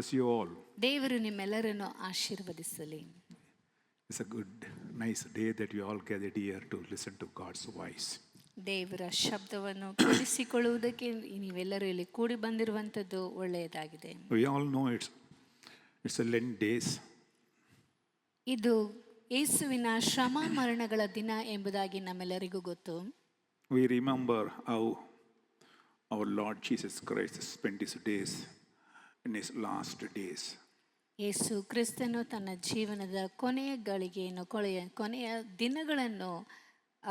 bless you all. ದೇವರು ನಿಮ್ಮೆಲ್ಲರನ್ನು ಆಶೀರ್ವದಿಸಲಿ. It's a good, nice day that you all gathered here to listen to God's voice. ದೇವರ ಶಬ್ದವನ್ನು ಕೇಳಿಸಿಕೊಳ್ಳುವುದಕ್ಕೆ ನೀವೆಲ್ಲರೂ ಇಲ್ಲಿ ಕೂಡಿ ಬಂದಿರುವಂಥದ್ದು ಒಳ್ಳೆಯದಾಗಿದೆ. We all know it's a Lent days. ಇದು ಯೇಸುವಿನ ಶ್ರಮ ಮರಣಗಳ ದಿನ ಎಂಬುದಾಗಿ ನಮ್ಮೆಲ್ಲರಿಗೂ ಗೊತ್ತು. We remember how our Lord Jesus Christ spent his days in his last days. ಯೇಸು ಕ್ರಿಸ್ತನು ತನ್ನ ಜೀವನದ ಕೊನೆಯ ಗಳಿಗೆಯನ್ನು ಕೊನೆಯ ದಿನಗಳನ್ನು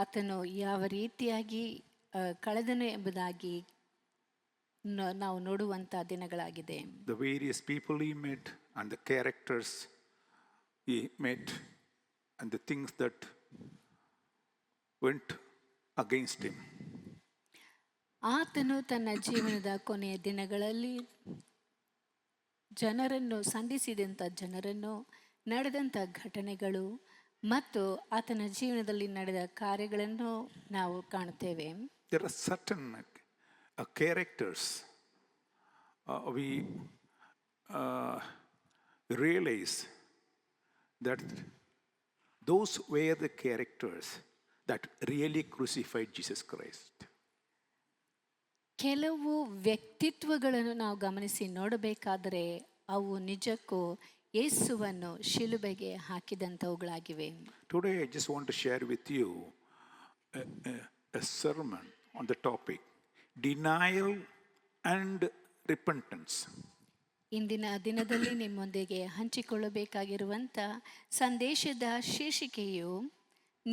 ಆತನು ಯಾವ ರೀತಿಯಾಗಿ ಕಳೆದನು ಎಂಬುದಾಗಿ ನಾವು ನೋಡುವಂಥ ದಿನಗಳಾಗಿದೆ. The various people he met and the characters he met and the things that went against him. ಆತನು ತನ್ನ ಜೀವನದ ಕೊನೆಯ ದಿನಗಳಲ್ಲಿ ಜನರನ್ನು ಸಂಧಿಸಿದಂಥ ಜನರನ್ನು ನಡೆದಂಥ ಘಟನೆಗಳು ಮತ್ತು ಆತನ ಜೀವನದಲ್ಲಿ ನಡೆದ ಕಾರ್ಯಗಳನ್ನು ನಾವು ಕಾಣುತ್ತೇವೆ. There are certain characters we realize that those were the characters that really crucified Jesus Christ. ಕೆಲವು ವ್ಯಕ್ತಿತ್ವಗಳನ್ನು ನಾವು ಗಮನಿಸಿ ನೋಡಬೇಕಾದರೆ ಅವು ನಿಜಕ್ಕೂ ಯೇಸುವನ್ನು ಶಿಲುಬೆಗೆ ಹಾಕಿದಂಥವುಗಳಾಗಿವೆ. Today I just want to share with you a sermon on the topic denial and repentance. ಇಂದಿನ ದಿನದಲ್ಲಿ ನಿಮ್ಮೊಂದಿಗೆ ಹಂಚಿಕೊಳ್ಳಬೇಕಾಗಿರುವಂಥ ಸಂದೇಶದ ಶೀರ್ಷಿಕೆಯು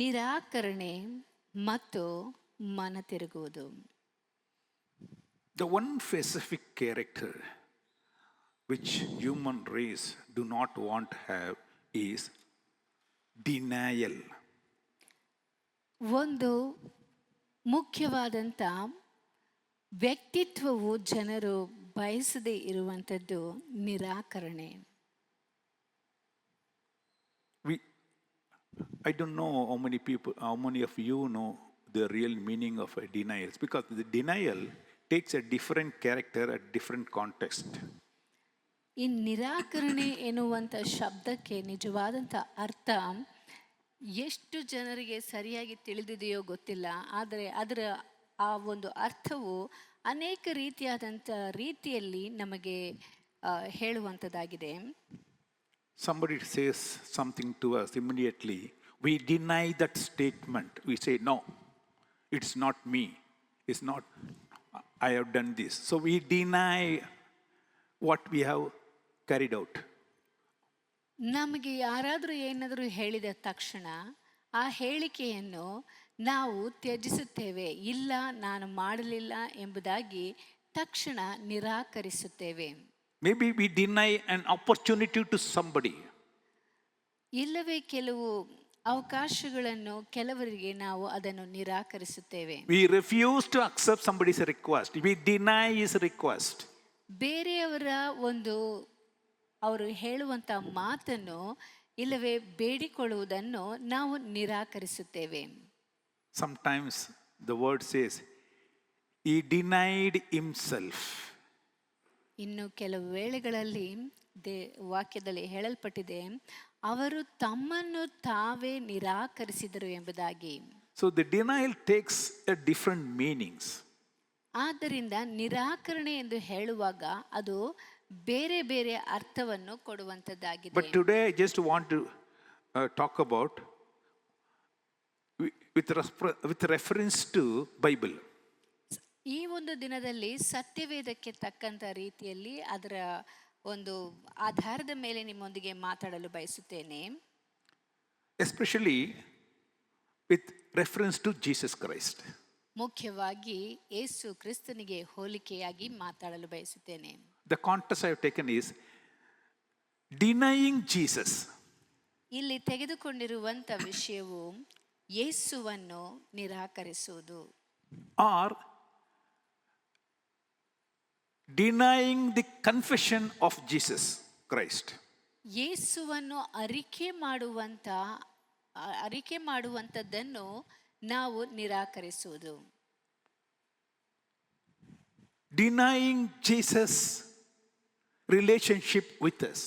ನಿರಾಕರಣೆ ಮತ್ತು ಮನ ತಿರುಗುವುದು. The one specific character which human race do not want to have is denial. ಒಂದು ಮುಖ್ಯವಾದಂಥ ವ್ಯಕ್ತಿತ್ವವು ಜನರು ಬಯಸದೇ ಇರುವಂಥದ್ದು ನಿರಾಕರಣೆ. I don't know how many of you know the real meaning of a denial, because the denial takes a different character at different context. ಈ ನಿರಾಕರಣೆ ಎನ್ನುವಂಥ ಶಬ್ದಕ್ಕೆ ನಿಜವಾದಂಥ ಅರ್ಥ ಎಷ್ಟು ಜನರಿಗೆ ಸರಿಯಾಗಿ ತಿಳಿದಿದೆಯೋ ಗೊತ್ತಿಲ್ಲ. ಆದರೆ ಅದರ ಆ ಒಂದು ಅರ್ಥವು ಅನೇಕ ರೀತಿಯಾದಂಥ ರೀತಿಯಲ್ಲಿ ನಮಗೆ ಹೇಳುವಂಥದ್ದಾಗಿದೆ. Somebody says something to us, immediately we deny that statement. We say, no, it's not me, it's not I have done this. So we deny what we have carried out. ನಮಗೆ ಯಾರಾದರೂ ಏನಾದರೂ ಹೇಳಿದ ತಕ್ಷಣ ಆ ಹೇಳಿಕೆಯನ್ನು ನಾವು ತ್ಯಜಿಸುತ್ತೇವೆ. ಇಲ್ಲ, ನಾನು ಮಾಡಲಿಲ್ಲ ಎಂಬುದಾಗಿ ತಕ್ಷಣ ನಿರಾಕರಿಸುತ್ತೇವೆ. Maybe we deny an opportunity to somebody. ಇಲ್ಲವೇ ಕೆಲವು ಅವಕಾಶಗಳನ್ನು ಕೆಲವರಿಗೆ ನಾವು ಅದನ್ನು ನಿರಾಕರಿಸುತ್ತೇವೆ. We refuse to accept somebody's request. We deny his request. ಬೇರೆಯವರ ಅವರು ಹೇಳುವಂಥ ಮಾತನ್ನು ಇಲ್ಲವೇ ಬೇಡಿಕೊಳ್ಳುವುದನ್ನು ನಾವು ನಿರಾಕರಿಸುತ್ತೇವೆ. Sometimes the word says he denied himself. ಇನ್ನು ಕೆಲವು ವೇಳೆಗಳಲ್ಲಿ ವಾಕ್ಯದಲ್ಲಿ ಹೇಳಲ್ಪಟ್ಟಿದೆ, ಅವರು ತಮ್ಮನ್ನು ತಾವೇ ನಿರಾಕರಿಸಿದರು ಎಂಬುದಾಗಿ. So the denial takes a different meanings. ಆದ್ದರಿಂದ ನಿರಾಕರಣೆ ಎಂದು ಹೇಳುವಾಗ ಅದು ಬೇರೆ ಬೇರೆ ಅರ್ಥವನ್ನು ಕೊಡುವಂಥದ್ದಾಗಿದೆ. But today I just want to talk about with reference to Bible. ಈ ಒಂದು ದಿನದಲ್ಲಿ ಸತ್ಯವೇದಕ್ಕೆ ತಕ್ಕಂಥ ರೀತಿಯಲ್ಲಿ ಅದರ ಒಂದು ಆಧಾರದ ಮೇಲೆ ನಿಮ್ಮೊಂದಿಗೆ ಮಾತಾಡಲು ಬಯಸುತ್ತೇನೆ. Especially with reference to Jesus Christ. ಮುಖ್ಯವಾಗಿ ಯೇಸು ಕ್ರಿಸ್ತನಿಗೆ ಹೋಲಿಕೆಯಾಗಿ ಮಾತಾಡಲು ಬಯಸುತ್ತೇನೆ. The context I have taken is denying Jesus. ಇಲ್ಲಿ ತೆಗೆದುಕೊಂಡಿರುವಂಥ ವಿಷಯವು ಯೇಸುವನ್ನು ನಿರಾಕರಿಸುವುದು, or denying the confession of Jesus Christ. ಯೇಸುವನ್ನು ಅರಿಕೆ ಮಾಡುವಂಥದ್ದನ್ನು ನಾವು ನಿರಾಕರಿಸುವುದು. Denying Jesus relationship with us.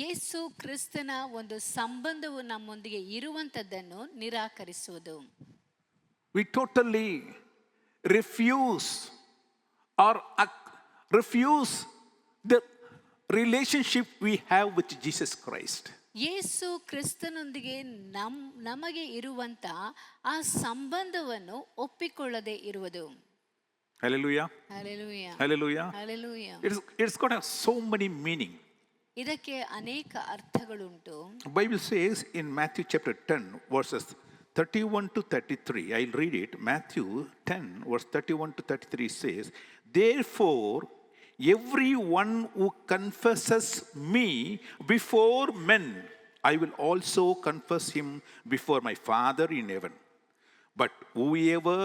ಯೇಸು ಕ್ರಿಸ್ತನ ಒಂದು ಸಂಬಂಧವು ನಮ್ಮೊಂದಿಗೆ ಇರುವಂಥದ್ದನ್ನು ನಿರಾಕರಿಸುವುದು. We totally refuse or refuse the relationship we have with Jesus Christ. ಯೇಸು ಕ್ರಿಸ್ತನೊಂದಿಗೆ ನಮಗೆ ಇರುವಂತ ಆ ಸಂಬಂಧವನ್ನು ಒಪ್ಪಿಕೊಳ್ಳದೆ ಇರುವುದು. Hallelujah. Hallelujah. Hallelujah. Hallelujah. It's got so many meaning. ಇದಕ್ಕೆ ಅನೇಕ ಅರ್ಥಗಳುಂಟು. Bible says in Matthew chapter 10 verses 31 to 33. I'll read it. Matthew 10 verse 31 to 33 says, "Therefore everyone who confesses me before men, I will also confess him before my Father in heaven. But whoever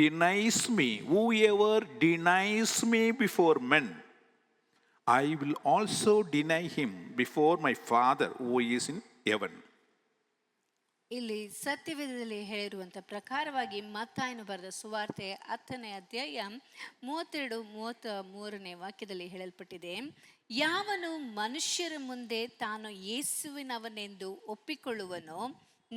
denies me before men, I will also deny him before my Father who is in heaven." ಇಲ್ಲಿ ಸತ್ಯವೇದದಲ್ಲಿ ಹೇಳಿರುವಂಥ ಪ್ರಕಾರವಾಗಿ ಮತ್ತಾಯನು ಬರೆದ ಸುವಾರ್ತೆ 10ನೇ ಅಧ್ಯಾಯ 32-33ನೇ ವಾಕ್ಯದಲ್ಲಿ ಹೇಳಲ್ಪಟ್ಟಿದೆ, ಯಾವನು ಮನುಷ್ಯರ ಮುಂದೆ ತಾನು ಯೇಸುವಿನವನೆಂದು ಒಪ್ಪಿಕೊಳ್ಳುವನೋ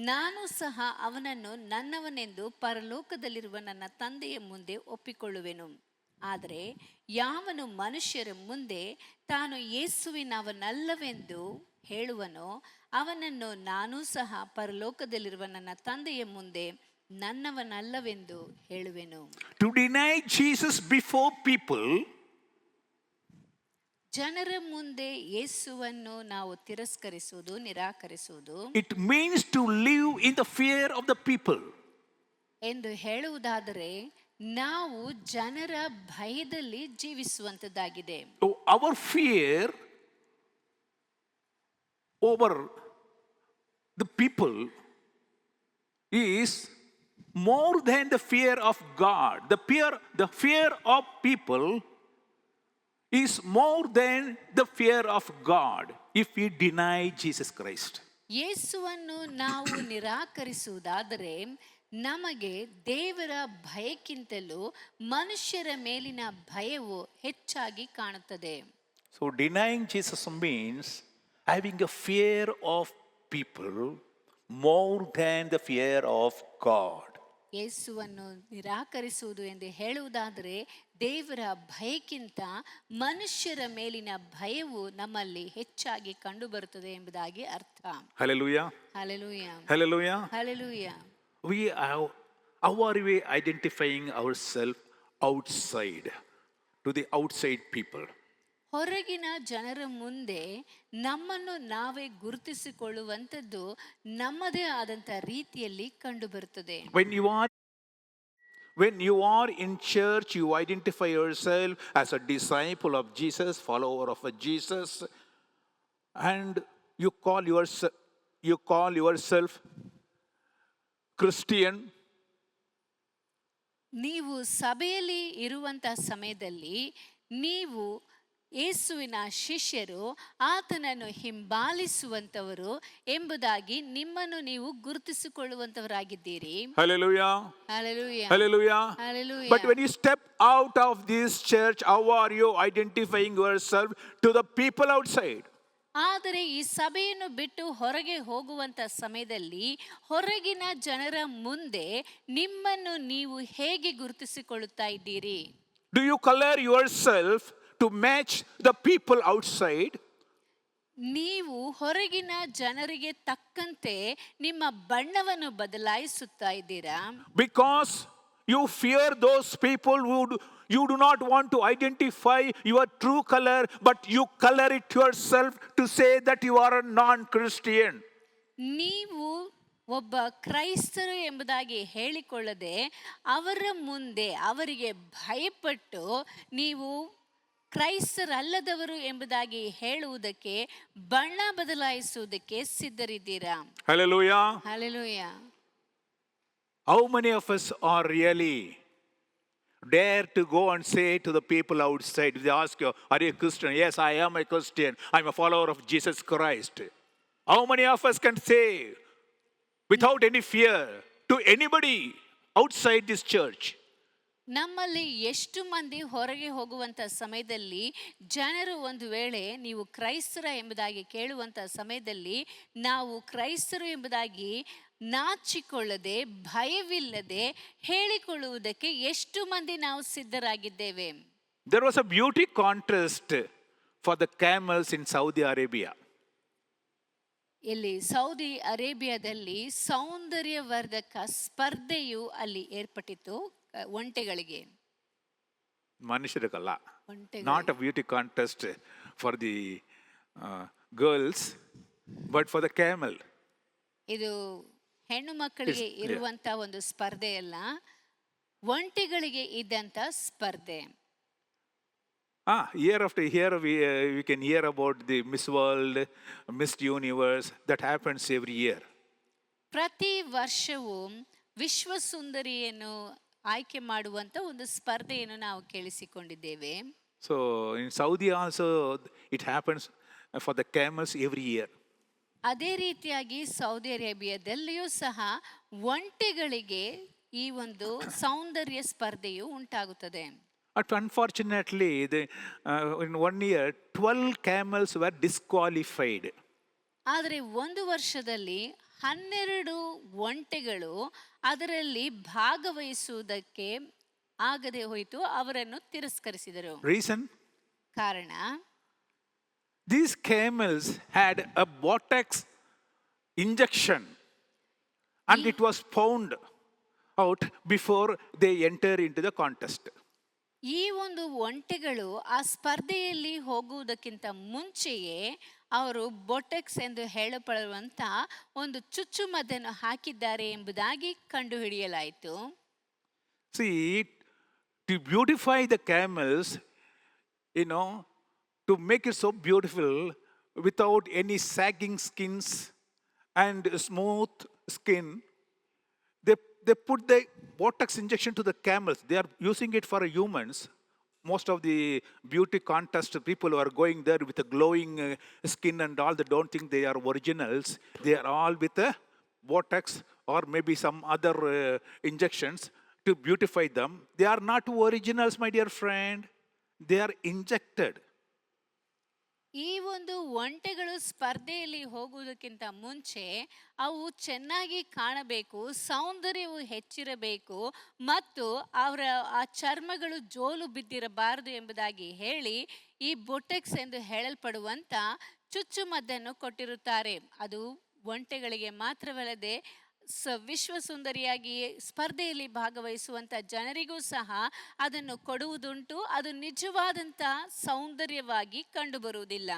ನಾನು ಸಹ ಅವನನ್ನು ನನ್ನವನೆಂದು ಪರಲೋಕದಲ್ಲಿರುವ ನನ್ನ ತಂದೆಯ ಮುಂದೆ ಒಪ್ಪಿಕೊಳ್ಳುವೆನು. ಆದರೆ ಯಾವನು ಮನುಷ್ಯರ ಮುಂದೆ ತಾನು ಯೇಸುವಿನವನಲ್ಲವೆಂದು ಹೇಳುವನೋ ಅವನನ್ನು ನಾನು ಸಹ ಪರಲೋಕದಲ್ಲಿರುವ ನನ್ನ ತಂದೆಯ ಮುಂದೆ ನನ್ನವನಲ್ಲವೆಂದು ಹೇಳುವೆನು. To deny Jesus before people, ಜನರ ಮುಂದೆ ಯೇಸುವನ್ನು ನಾವು ತಿರಸ್ಕರಿಸುವುದು, ನಿರಾಕರಿಸುವುದು, it means to live in the fear of the people. ಎಂದು ಹೇಳುವುದಾದರೆ ನಾವು ಜನರ ಭಯದಲ್ಲಿ ಜೀವಿಸುವಂತದ್ದಾಗಿದೆ. Our fear over the people is more than the fear of God. The fear of people is more than the fear of God if we deny Jesus Christ. ಯೇಸುವನ್ನು ನಾವು ನಿರಾಕರಿಸುವುದಾದರೆ ನಮಗೆ ದೇವರ ಭಯಕ್ಕಿಂತಲೂ ಮನುಷ್ಯರ ಮೇಲಿನ ಭಯವು ಹೆಚ್ಚಾಗಿ ಕಾಣುತ್ತದೆ. So denying Jesus means having a fear of people more than the fear of God. ಯೇಸುವನ್ನು ನಿರಾಕರಿಸುವುದು ಎಂದು ಹೇಳುವುದಾದರೆ ದೇವರ ಭಯಕ್ಕಿಂತ ಮನುಷ್ಯರ ಮೇಲಿನ ಭಯವು ನಮ್ಮಲ್ಲಿ ಹೆಚ್ಚಾಗಿ ಕಂಡುಬರುತ್ತದೆ ಎಂಬುದಾಗಿ ಅರ್ಥ. Hallelujah. Hallelujah. Hallelujah. Hallelujah. How are we identifying ourselves outside to the outside people? ಹೊರಗಿನ ಜನರ ಮುಂದೆ ನಮ್ಮನ್ನು ನಾವೇ ಗುರುತಿಸಿಕೊಳ್ಳುವಂಥದ್ದು ನಮ್ಮದೇ ಆದಂಥ ರೀತಿಯಲ್ಲಿ ಕಂಡುಬರುತ್ತದೆ. When you are in church, you identify yourself as a disciple of Jesus, follower of Jesus, and you call yourself Christian. ನೀವು ಸಭೆಯಲ್ಲಿ ಇರುವಂಥ ಸಮಯದಲ್ಲಿ ನೀವು ಯೇಸುವಿನ ಶಿಷ್ಯರು, ಆತನನ್ನು ಹಿಂಬಾಲಿಸುವಂತವರು ಎಂಬುದಾಗಿ ನಿಮ್ಮನ್ನು ನೀವು ಗುರುತಿಸಿಕೊಳ್ಳುವಂತವರಾಗಿದ್ದೀರಿ. Hallelujah. Hallelujah. Hallelujah. Hallelujah. But when you step out of this church, how are you identifying yourself to the people outside? ಆದರೆ ಈ ಸಭೆಯನ್ನು ಬಿಟ್ಟು ಹೊರಗೆ ಹೋಗುವಂತ ಸಮಯದಲ್ಲಿ ಹೊರಗಿನ ಜನರ ಮುಂದೆ ನಿಮ್ಮನ್ನು ನೀವು ಹೇಗೆ ಗುರುತಿಸಿಕೊಳ್ಳುತ್ತಾ ಇದ್ದೀರಿ? Do you color yourself to match the people outside? ನೀವು ಹೊರಗಿನ ಜನರಿಗೆ ತಕ್ಕಂತೆ ನಿಮ್ಮ ಬಣ್ಣವನ್ನು ಬದಲಾಯಿಸುತ್ತಾ ಇದ್ದೀರಾ? Because you fear those people who you do not want to identify your true color, but you color it yourself to say that you are a non-Christian. ನೀವು ಒಬ್ಬ ಕ್ರೈಸ್ತರು ಎಂಬುದಾಗಿ ಹೇಳಿಕೊಳ್ಳದೆ ಅವರ ಮುಂದೆ ಅವರಿಗೆ ಭಯಪಟ್ಟು ನೀವು ಕ್ರೈಸ್ತರಲ್ಲದವರು ಎಂಬುದಾಗಿ ಹೇಳುವುದಕ್ಕೆ, ಬಣ್ಣ ಬದಲಾಯಿಸುವುದಕ್ಕೆ ಸಿದ್ಧರಿದ್ದೀರಾ? Hallelujah. Hallelujah. How many of us are really dare to go and say to the people outside, if they ask you, are you a Christian? Yes, I am a Christian. I'm a follower of Jesus Christ. How many of us can say without any fear to anybody outside this church? ನಮ್ಮಲ್ಲಿ ಎಷ್ಟು ಮಂದಿ ಹೊರಗೆ ಹೋಗುವಂಥ ಸಮಯದಲ್ಲಿ ಜನರು ಒಂದು ವೇಳೆ ನೀವು ಕ್ರೈಸ್ತರ ಎಂಬುದಾಗಿ ಕೇಳುವಂಥ ಸಮಯದಲ್ಲಿ ನಾವು ಕ್ರೈಸ್ತರು ಎಂಬುದಾಗಿ ನಾಚಿಕೊಳ್ಳದೆ ಭಯವಿಲ್ಲದೆ ಹೇಳಿಕೊಳ್ಳುವುದಕ್ಕೆ ಎಷ್ಟು ಮಂದಿ ನಾವು ಸಿದ್ಧರಾಗಿದ್ದೇವೆ? There was a beauty contest for the camels in Saudi Arabia. ಇಲ್ಲಿ ಸೌದಿ ಅರೇಬಿಯಾದಲ್ಲಿ ಸೌಂದರ್ಯವರ್ಧಕ ಸ್ಪರ್ಧೆಯು ಅಲ್ಲಿ ಏರ್ಪಟ್ಟಿತು ಒಂಟೆಗಳಿಗೆ. ಮನುಷ್ಯರಿಗಲ್ಲ. ಒಂಟೆಗಳಿಗೆ. Not a beauty contest for the girls, but for the camel. ಇದು ಹೆಣ್ಣು ಮಕ್ಕಳಿಗೆ Yes, yeah. ಇರುವಂತ ಒಂದು ಸ್ಪರ್ಧೆ ಅಲ್ಲ, ಒಂಟೆಗಳಿಗೆ ಇದ್ದಂತ ಸ್ಪರ್ಧೆ. Year after year, we can hear about the Miss World, Miss Universe. That happens every year. ಪ್ರತಿ ವರ್ಷವೂ ವಿಶ್ವ ಸುಂದರಿಯನ್ನು ಆಯ್ಕೆ ಮಾಡುವಂತ ಒಂದು ಸ್ಪರ್ಧೆಯನ್ನು ನಾವು ಕೇಳಿಸಿಕೊಂಡಿದ್ದೇವೆ. So in Saudi also, it happens for the camels every year. ಅದೇ ರೀತಿಯಾಗಿ ಸೌದಿ ಅರೇಬಿಯಾದಲ್ಲಿಯೂ ಸಹ ಒಂಟೆಗಳಿಗೆ ಈ ಒಂದು ಸೌಂದರ್ಯ ಸ್ಪರ್ಧೆಯು ಉಂಟಾಗುತ್ತದೆ. But unfortunately, in 1 year, 12 camels were disqualified. ಆದರೆ ಒಂದು ವರ್ಷದಲ್ಲಿ 12 ಒಂಟೆಗಳು ಅದರಲ್ಲಿ ಭಾಗವಹಿಸುವುದಕ್ಕೆ ಆಗದೆ ಹೋಯಿತು, ಅವರನ್ನು ತಿರಸ್ಕರಿಸಿದರು. Reason? ಕಾರಣ, These camels had a Botox injection, and it was found out before they enter into the contest. ಈ ಒಂದು ಒಂಟೆಗಳು ಆ ಸ್ಪರ್ಧೆಯಲ್ಲಿ ಹೋಗುವುದಕ್ಕಿಂತ ಮುಂಚೆಯೇ ಅವರು ಬೊಟೆಕ್ಸ್ ಎಂದು ಹೇಳಪಡುವಂತ ಒಂದು ಚುಚ್ಚುಮದ್ದನ್ನು ಹಾಕಿದ್ದಾರೆ ಎಂಬುದಾಗಿ ಕಂಡುಹಿಡಿಯಲಾಯಿತು. See, to beautify the camels, to make it so beautiful without any sagging skins and smooth skin, they put the Botox injection to the camels. They are using it for humans. Most of the beauty contest people who are going there with a glowing skin and all, they don't think they are originals. They are all with a Botox or maybe some other injections to beautify them. They are not originals, my dear friend. They are injected. ಈ ಒಂದು ಒಂಟೆಗಳು ಸ್ಪರ್ಧೆಯಲ್ಲಿ ಹೋಗುವುದಕ್ಕಿಂತ ಮುಂಚೆ ಅವು ಚೆನ್ನಾಗಿ ಕಾಣಬೇಕು, ಸೌಂದರ್ಯವು ಹೆಚ್ಚಿರಬೇಕು ಮತ್ತು ಅವರ ಆ ಚರ್ಮಗಳು ಜೋಲು ಬಿದ್ದಿರಬಾರದು ಎಂಬುದಾಗಿ ಹೇಳಿ ಈ ಬೊಟೆಕ್ಸ್ ಎಂದು ಹೇಳಲ್ಪಡುವಂತ ಚುಚ್ಚುಮದ್ದನ್ನು ಕೊಟ್ಟಿರುತ್ತಾರೆ. ಅದು ಒಂಟೆಗಳಿಗೆ ಮಾತ್ರವಲ್ಲದೆ ವಿಶ್ವ ಸುಂದರಿಯಾಗಿ ಸ್ಪರ್ಧೆಯಲ್ಲಿ ಭಾಗವಹಿಸುವಂತ ಜನರಿಗೂ ಸಹ ಅದನ್ನು ಕೊಡುವುದುಂಟು. ಅದು ನಿಜವಾದಂತ ಸೌಂದರ್ಯವಾಗಿ ಕಂಡುಬರುವುದಿಲ್ಲ.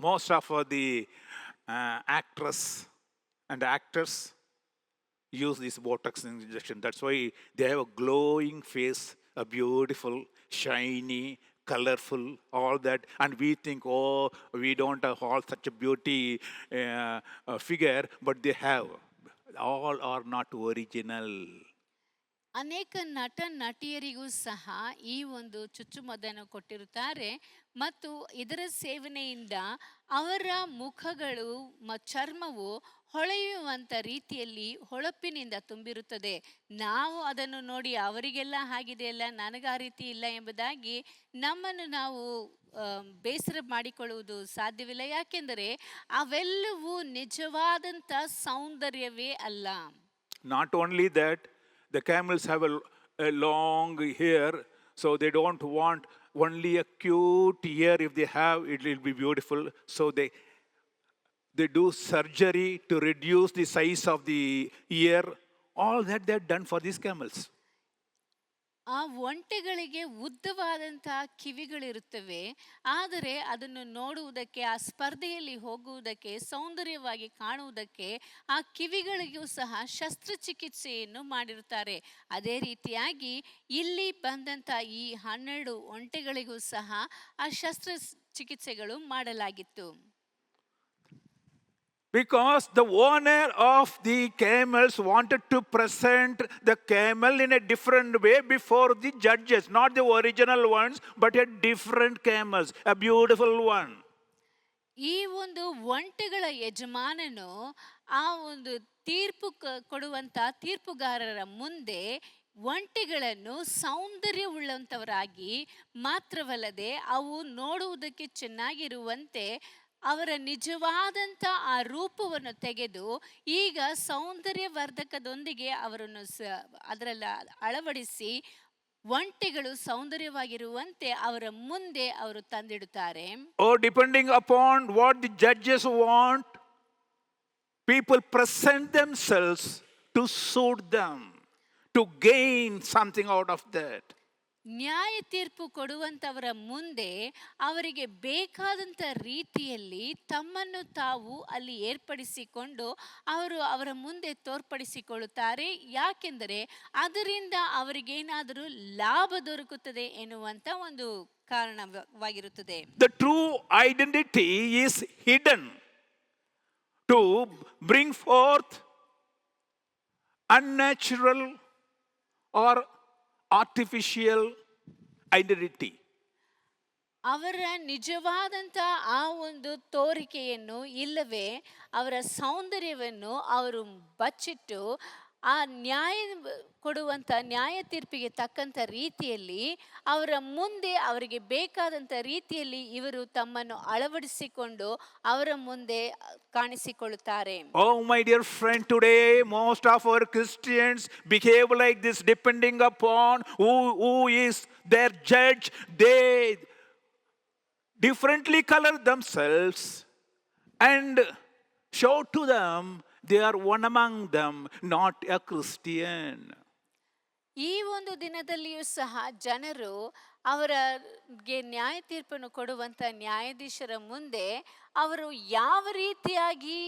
Most of the actress and actors use this Botox injection. That's why they have a glowing face, a beautiful, shiny, colorful, all that. And we think, oh, we don't have all such a beauty figure, but they have. All are not original. ಅನೇಕ ನಟ ನಟಿಯರಿಗೂ ಸಹ ಈ ಒಂದು ಚುಚ್ಚುಮದ್ದನ್ನು ಕೊಟ್ಟಿರುತ್ತಾರೆ ಮತ್ತು ಇದರ ಸೇವನೆಯಿಂದ ಅವರ ಮುಖಗಳು ಚರ್ಮವು ಹೊಳೆಯುವಂತ ರೀತಿಯಲ್ಲಿ ಹೊಳಪಿನಿಂದ ತುಂಬಿರುತ್ತದೆ. ನಾವು ಅದನ್ನು ನೋಡಿ ಅವರಿಗೆಲ್ಲ ಹಾಗಿದೆಯಲ್ಲ, ನನಗೆ ಆ ರೀತಿ ಇಲ್ಲ ಎಂಬುದಾಗಿ ನಮ್ಮನ್ನು ನಾವು ಬೇಸರ ಮಾಡಿಕೊಳ್ಳುವುದು ಸಾಧ್ಯವಿಲ್ಲ. ಯಾಕೆಂದರೆ ಅವೆಲ್ಲವೂ ನಿಜವಾದಂತ ಸೌಂದರ್ಯವೇ ಅಲ್ಲ. Not only that, the camels have a long hair, so they don't want only a cute hair. If they have, it will be beautiful. So they do surgery to reduce the size of the ear. All that they're done for these camels. ಆ ಒಂಟೆಗಳಿಗೆ ಉದ್ದವಾದಂತಹ ಕಿವಿಗಳಿರುತ್ತವೆ, ಆದರೆ ಅದನ್ನು ನೋಡುವುದಕ್ಕೆ, ಆ ಸ್ಪರ್ಧೆಯಲ್ಲಿ ಹೋಗುವುದಕ್ಕೆ, ಸೌಂದರ್ಯವಾಗಿ ಕಾಣುವುದಕ್ಕೆ ಆ ಕಿವಿಗಳಿಗೂ ಸಹ ಶಸ್ತ್ರಚಿಕಿತ್ಸೆಯನ್ನು ಮಾಡಿರುತ್ತಾರೆ. ಅದೇ ರೀತಿಯಾಗಿ ಇಲ್ಲಿ ಬಂದಂತ ಈ 12 ಒಂಟೆಗಳಿಗೂ ಸಹ ಆ ಶಸ್ತ್ರಚಿಕಿತ್ಸೆಗಳು ಮಾಡಲಾಗಿತ್ತು. Because the owner of the camels wanted to present the camel in a different way before the judges, not the original ones, but a different camels, a beautiful one. ಈ ಒಂದು ಒಂಟೆಗಳ ಯಜಮಾನನು ಆ ಒಂದು ತೀರ್ಪು ಕೊಡುವಂತ ತೀರ್ಪುಗಾರರ ಮುಂದೆ ಒಂಟೆಗಳನ್ನು ಸೌಂದರ್ಯವುಳ್ಳಂಥವರಾಗಿ ಮಾತ್ರವಲ್ಲದೆ ಅವು ನೋಡುವುದಕ್ಕೆ ಚೆನ್ನಾಗಿರುವಂತೆ ಅವರ ನಿಜವಾದಂಥ ಆ ರೂಪವನ್ನು ತೆಗೆದು ಈಗ ಸೌಂದರ್ಯವರ್ಧಕದೊಂದಿಗೆ ಅವರನ್ನು ಅದರಲ್ಲಿ ಅಳವಡಿಸಿ ಒಂಟೆಗಳು ಸೌಂದರ್ಯವಾಗಿರುವಂತೆ ಅವರ ಮುಂದೆ ಅವರು ತಂದಿಡುತ್ತಾರೆ. Or depending upon what the judges want, people present themselves to suit them, to gain something out of that. ನ್ಯಾಯ ತೀರ್ಪು ಕೊಡುವಂಥವರ ಮುಂದೆ ಅವರಿಗೆ ಬೇಕಾದಂಥ ರೀತಿಯಲ್ಲಿ ತಮ್ಮನ್ನು ತಾವು ಅಲ್ಲಿ ಏರ್ಪಡಿಸಿಕೊಂಡು ಅವರು ಅವರ ಮುಂದೆ ತೋರ್ಪಡಿಸಿಕೊಳ್ಳುತ್ತಾರೆ. ಯಾಕೆಂದರೆ ಅದರಿಂದ ಅವರಿಗೇನಾದರೂ ಲಾಭ ದೊರಕುತ್ತದೆ ಎನ್ನುವಂಥ ಒಂದು ಕಾರಣವಾಗಿರುತ್ತದೆ. The true identity is hidden to bring forth unnatural or artificial identity. ಅವರ ನಿಜವಾದಂಥ ಆ ಒಂದು ತೋರಿಕೆಯನ್ನು ಇಲ್ಲವೇ ಅವರ ಸೌಂದರ್ಯವನ್ನು ಅವರು ಬಚ್ಚಿಟ್ಟು ಆ ನ್ಯಾಯ ಕೊಡುವಂಥ ನ್ಯಾಯ ತೀರ್ಪಿಗೆ ತಕ್ಕಂಥ ರೀತಿಯಲ್ಲಿ ಅವರ ಮುಂದೆ ಅವರಿಗೆ ಬೇಕಾದಂಥ ರೀತಿಯಲ್ಲಿ ಇವರು ತಮ್ಮನ್ನು ಅಳವಡಿಸಿಕೊಂಡು ಅವರ ಮುಂದೆ ಕಾಣಿಸಿಕೊಳ್ಳುತ್ತಾರೆ. Oh, my dear friend, today most of our Christians behave like this, depending upon who is their judge. They differently color themselves and show to them they are one among them, not a Christian. ಈ ಒಂದು ದಿನದಲ್ಲಿಯೂ ಸಹ ಜನರು ಅವರಿಗೆ ನ್ಯಾಯ ತೀರ್ಪನ್ನು ಕೊಡುವಂಥ ನ್ಯಾಯಾಧೀಶರ ಮುಂದೆ ಅವರು ಯಾವ ರೀತಿಯಾಗಿ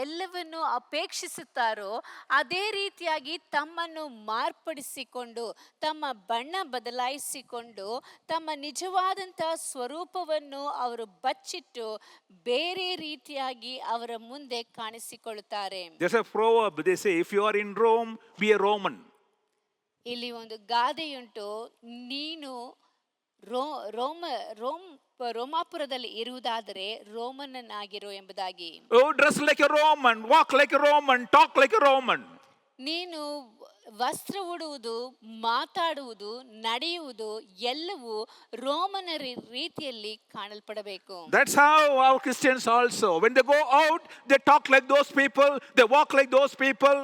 ಎಲ್ಲವನ್ನು ಅಪೇಕ್ಷಿಸುತ್ತಾರೋ ಅದೇ ರೀತಿಯಾಗಿ ತಮ್ಮನ್ನು ಮಾರ್ಪಡಿಸಿಕೊಂಡು ತಮ್ಮ ಬಣ್ಣ ಬದಲಾಯಿಸಿಕೊಂಡು ತಮ್ಮ ನಿಜವಾದಂಥ ಸ್ವರೂಪವನ್ನು ಅವರು ಬಚ್ಚಿಟ್ಟು ಬೇರೆ ರೀತಿಯಾಗಿ ಅವರ ಮುಂದೆ ಕಾಣಿಸಿಕೊಳ್ಳುತ್ತಾರೆ. There's a proverb, they say, if you are in Rome, be a Roman. ಇಲ್ಲಿ ಒಂದು ಗಾದೆಯುಂಟು, ನೀನು ರೋಮಾಪುರದಲ್ಲಿ ಇರುವುದಾದರೆ ರೋಮನ್ನನಾಗಿರು ಎಂಬುದಾಗಿ. Oh, dress like a Roman, walk like a Roman, talk like a Roman. ನೀನು ವಸ್ತ್ರ ಉಡುವುದು, ಮಾತಾಡುವುದು, ನಡೆಯುವುದು ಎಲ್ಲವೂ ರೋಮನ ರೀತಿಯಲ್ಲಿ ಕಾಣಲ್ಪಡಬೇಕು. That's how our Christians also, when they go out, they talk like those people, they walk like those people,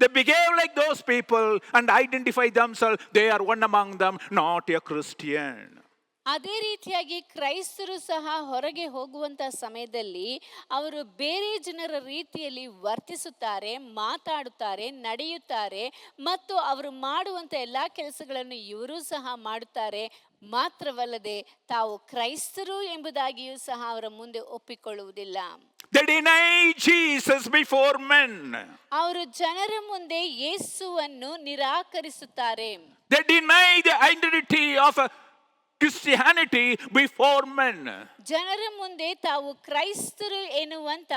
they behave like those people and identify themselves. They are one among them, not a Christian. ಅದೇ ರೀತಿಯಾಗಿ ಕ್ರೈಸ್ತರು ಸಹ ಹೊರಗೆ ಹೋಗುವಂಥ ಸಮಯದಲ್ಲಿ ಅವರು ಬೇರೆ ಜನರ ರೀತಿಯಲ್ಲಿ ವರ್ತಿಸುತ್ತಾರೆ, ಮಾತಾಡುತ್ತಾರೆ, ನಡೆಯುತ್ತಾರೆ ಮತ್ತು ಅವರು ಮಾಡುವಂಥ ಎಲ್ಲ ಕೆಲಸಗಳನ್ನು ಇವರು ಸಹ ಮಾಡುತ್ತಾರೆ. ಮಾತ್ರವಲ್ಲದೆ ತಾವು ಕ್ರೈಸ್ತರು ಎಂಬುದಾಗಿಯೂ ಸಹ ಅವರ ಮುಂದೆ ಒಪ್ಪಿಕೊಳ್ಳುವುದಿಲ್ಲ. They deny Jesus before men. ಅವರು ಜನರ ಮುಂದೆ ಯೇಸುವನ್ನು ನಿರಾಕರಿಸುತ್ತಾರೆ. They deny the identity of Christianity before men. ಜನರ ಮುಂದೆ ತಾವು ಕ್ರೈಸ್ತರು ಎನ್ನುವಂತ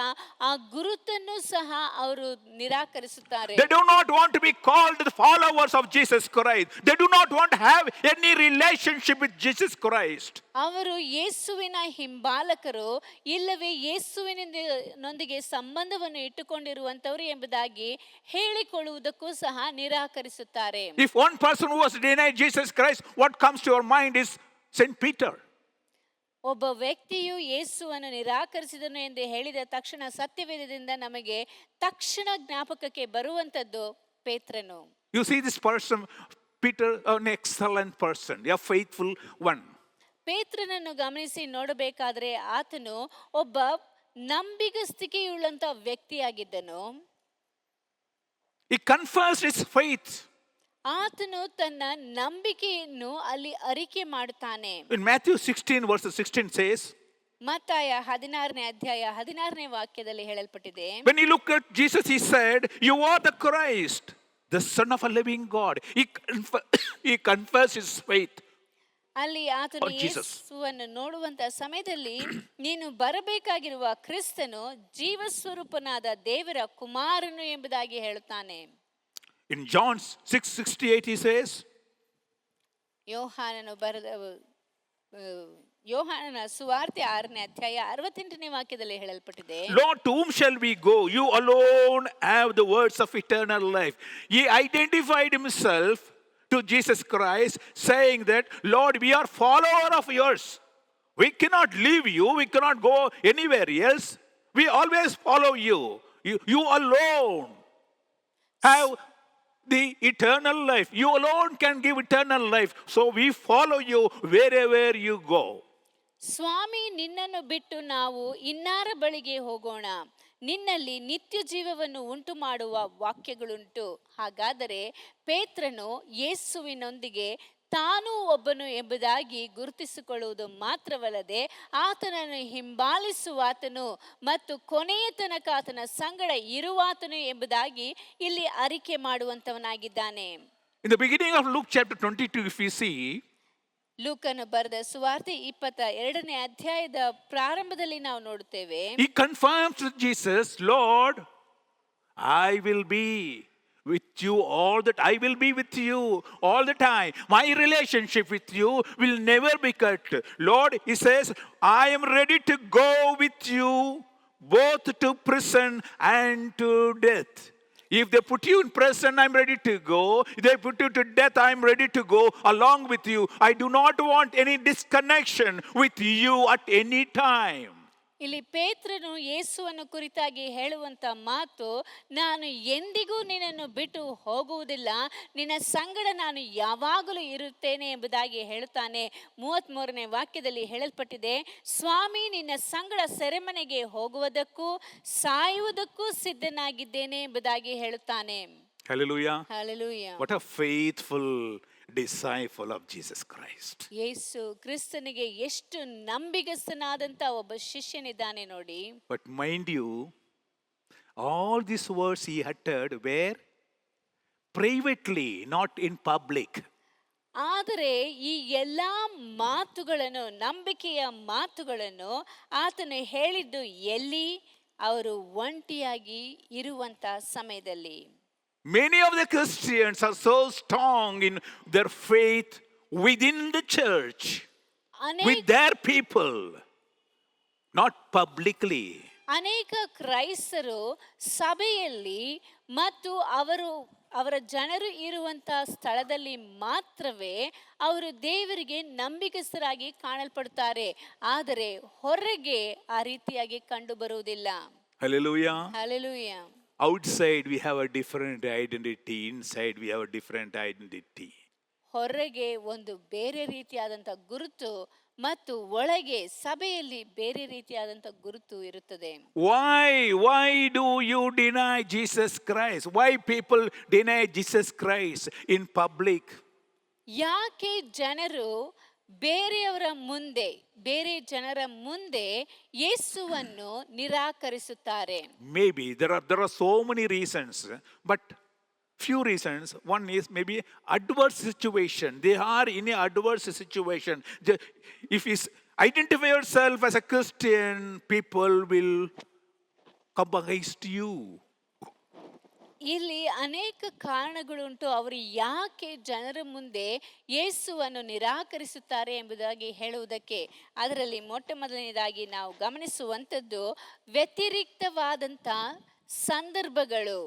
ಆ ಗುರುತನ್ನು ಸಹ ಅವರು ನಿರಾಕರಿಸುತ್ತಾರೆ. They do not want to be called the followers of Jesus Christ. They do not want to have any relationship with Jesus Christ. ಅವರು ಯೇಸುವಿನ ಹಿಂಬಾಲಕರು ಇಲ್ಲವೇ ಯೇಸುವಿನೊಂದಿಗೆ ಸಂಬಂಧವನ್ನು ಇಟ್ಟುಕೊಂಡಿರುವಂತವರು ಎಂಬುದಾಗಿ ಹೇಳಿಕೊಳ್ಳುವುದಕ್ಕೂ ಸಹ ನಿರಾಕರಿಸುತ್ತಾರೆ. If one person who has denied Jesus Christ, what comes to your mind is Saint Peter. ಒಬ್ಬ ವ್ಯಕ್ತಿಯು ಯೇಸುವನ್ನು ನಿರಾಕರಿಸಿದನು ಎಂದು ಹೇಳಿದ ತಕ್ಷಣ ಸತ್ಯವೇದದಿಂದ ನಮಗೆ ತಕ್ಷಣ ಜ್ಞಾಪಕಕ್ಕೆ ಬರುವಂತದ್ದು ಪೇತ್ರನು. You see this person, Peter, an excellent person, a faithful one. ಪೇತ್ರನನ್ನು ಗಮನಿಸಿ ನೋಡಬೇಕಾದ್ರೆ ಆತನು ಒಬ್ಬ ನಂಬಿಗಸ್ತಿಕೆಯುಳ್ಳಂತ ವ್ಯಕ್ತಿಯಾಗಿದ್ದನು. He confessed his faith. ಆತನು ತನ್ನ ನಂಬಿಕೆಯನ್ನು ಅಲ್ಲಿ ಅರಿಕೆ ಮಾಡುತ್ತಾನೆ. In Matthew 16 verses 16 says, ಮತ್ತಾಯ 16ನೇ ಅಧ್ಯಾಯ 16ನೇ ವಾಕ್ಯದಲ್ಲಿ ಹೇಳಲ್ಪಟ್ಟಿದೆ, when he looked at Jesus, he said, you are the Christ, the Son of a living God. He confessed his faith. ಅಲ್ಲಿ ಆತನು ಯೇಸುವನ್ನು ನೋಡುವಂತ ಸಮಯದಲ್ಲಿ ನೀನು ಬರಬೇಕಾಗಿರುವ ಕ್ರಿಸ್ತನು ಜೀವಸ್ವರೂಪನಾದ ದೇವರ ಕುಮಾರನು ಎಂಬುದಾಗಿ ಹೇಳುತ್ತಾನೆ. In John 6:68 he says, ಯೋಹಾನನ ಸುವಾರ್ತೆ 6ನೇ ಅಧ್ಯಾಯ 68ನೇ ವಾಕ್ಯದಲ್ಲಿ ಹೇಳಲ್ಪಟ್ಟಿದೆ, Lord, to whom shall we go? You alone have the words of eternal life. He identified himself to Jesus Christ, saying that, Lord, we are follower of yours. We cannot leave you. We cannot go anywhere else. We always follow you. You alone have the eternal life. You alone can give eternal life. So we follow you wherever you go. ಸ್ವಾಮಿ, ನಿನ್ನನ್ನು ಬಿಟ್ಟು ನಾವು ಇನ್ನಾರ ಬಳಿಗೆ ಹೋಗೋಣ? ನಿನ್ನಲ್ಲಿ ನಿತ್ಯ ಜೀವವನ್ನು ಉಂಟು ಮಾಡುವ ವಾಕ್ಯಗಳುಂಟು. ಹಾಗಾದರೆ ಪೇತ್ರನು ಯೇಸುವಿನೊಂದಿಗೆ ತಾನೂ ಒಬ್ಬನು ಎಂಬುದಾಗಿ ಗುರುತಿಸಿಕೊಳ್ಳುವುದು ಮಾತ್ರವಲ್ಲದೆ ಆತನನ್ನು ಹಿಂಬಾಲಿಸುವಾತನು ಮತ್ತು ಕೊನೆಯ ತನಕ ಆತನ ಸಂಗಡ ಇರುವಾತನು ಎಂಬುದಾಗಿ ಇಲ್ಲಿ ಅರಿಕೆ ಮಾಡುವಂತವನಾಗಿದ್ದಾನೆ. In the beginning of Luke chapter 22, if we see, ಲೂಕನು ಬರೆದ ಸುವಾರ್ತೆ 22ನೇ ಅಧ್ಯಾಯದ ಪ್ರಾರಂಭದಲ್ಲಿ ನಾವು ನೋಡುತ್ತೇವೆ, he confirms to Jesus, Lord, I will be with you all that I will be with you all the time. My relationship with you will never be cut. Lord, he says, I am ready to go with you both to prison and to death. If they put you in prison, I'm ready to go. If they put you to death, I'm ready to go along with you. I do not want any disconnection with you at any time. ಇಲ್ಲಿ ಪೇತ್ರನು ಯೇಸುವನ್ನು ಕುರಿತಾಗಿ ಹೇಳುವಂತ ಮಾತು, ನಾನು ಎಂದಿಗೂ ನಿನ್ನನ್ನು ಬಿಟ್ಟು ಹೋಗುವುದಿಲ್ಲ, ನಿನ್ನ ಸಂಗಡ ನಾನು ಯಾವಾಗಲೂ ಇರುತ್ತೇನೆ ಎಂಬುದಾಗಿ ಹೇಳುತ್ತಾನೆ. 33ನೇ ವಾಕ್ಯದಲ್ಲಿ ಹೇಳಲ್ಪಟ್ಟಿದೆ, ಸ್ವಾಮಿ, ನಿನ್ನ ಸಂಗಡ ಸೆರೆಮನೆಗೆ ಹೋಗುವುದಕ್ಕೂ ಸಾಯುವುದಕ್ಕೂ ಸಿದ್ಧನಾಗಿದ್ದೇನೆ ಎಂಬುದಾಗಿ ಹೇಳುತ್ತಾನೆ. Hallelujah. Hallelujah. What a faithful disciple of Jesus Christ. ಯೇಸು ಕ್ರಿಸ್ತನಿಗೆ ಎಷ್ಟು ನಂಬಿಗಸ್ತನಾದಂತ ಒಬ್ಬ ಶಿಷ್ಯನಿದ್ದಾನೆ ನೋಡಿ. But mind you, all these words he uttered were privately, not in public. ಆದರೆ ಈ ಎಲ್ಲಾ ಮಾತುಗಳನ್ನು, ನಂಬಿಕೆಯ ಮಾತುಗಳನ್ನು ಆತನು ಹೇಳಿದ್ದು ಎಲ್ಲಿ? ಅವರು ಒಂಟಿಯಾಗಿ ಇರುವಂತ ಸಮಯದಲ್ಲಿ. Many of the Christians are so strong in their faith within the church, with their people, not publicly. ಅನೇಕ ಕ್ರೈಸ್ತರು ಸಭೆಯಲ್ಲಿ ಮತ್ತು ಅವರ ಜನರು ಇರುವಂತ ಸ್ಥಳದಲ್ಲಿ ಮಾತ್ರವೇ ಅವರು ದೇವರಿಗೆ ನಂಬಿಕಸ್ಥರಾಗಿ ಕಾಣಲ್ಪಡುತ್ತಾರೆ, ಆದರೆ ಹೊರಗೆ ಆ ರೀತಿಯಾಗಿ ಕಂಡು ಬರುವುದಿಲ್ಲ. Hallelujah. Hallelujah. Outside we have a different identity, inside we have a different identity. ಹೊರಗೆ ಒಂದು ಬೇರೆ ರೀತಿಯಾದಂಥ ಗುರುತು ಮತ್ತು ಒಳಗೆ ಸಭೆಯಲ್ಲಿ ಬೇರೆ ರೀತಿಯಾದಂಥ ಗುರುತು ಇರುತ್ತದೆ. Why do you deny Jesus Christ? Why people deny Jesus Christ in public? ಯಾಕೆ ಜನರು ಬೇರೆ ಜನರ ಮುಂದೆ ಯೇಸುವನ್ನು ನಿರಾಕರಿಸುತ್ತಾರೆ? Maybe there are so many reasons, but few reasons. One is maybe adverse situation. They are in an adverse situation. If you identify yourself as a Christian, people will come against you. ಇಲ್ಲಿ ಅನೇಕ ಕಾರಣಗಳುಂಟು ಅವರು ಯಾಕೆ ಜನರ ಮುಂದೆ ಯೇಸುವನ್ನು ನಿರಾಕರಿಸುತ್ತಾರೆ ಎಂಬುದಾಗಿ ಹೇಳುವುದಕ್ಕೆ. ಅದರಲ್ಲಿ ಮೊಟ್ಟ ಮೊದಲನೇದಾಗಿ ನಾವು ಗಮನಿಸುವಂಥದ್ದು ವ್ಯತಿರಿಕ್ತವಾದಂಥ ಸಂದರ್ಭಗಳು.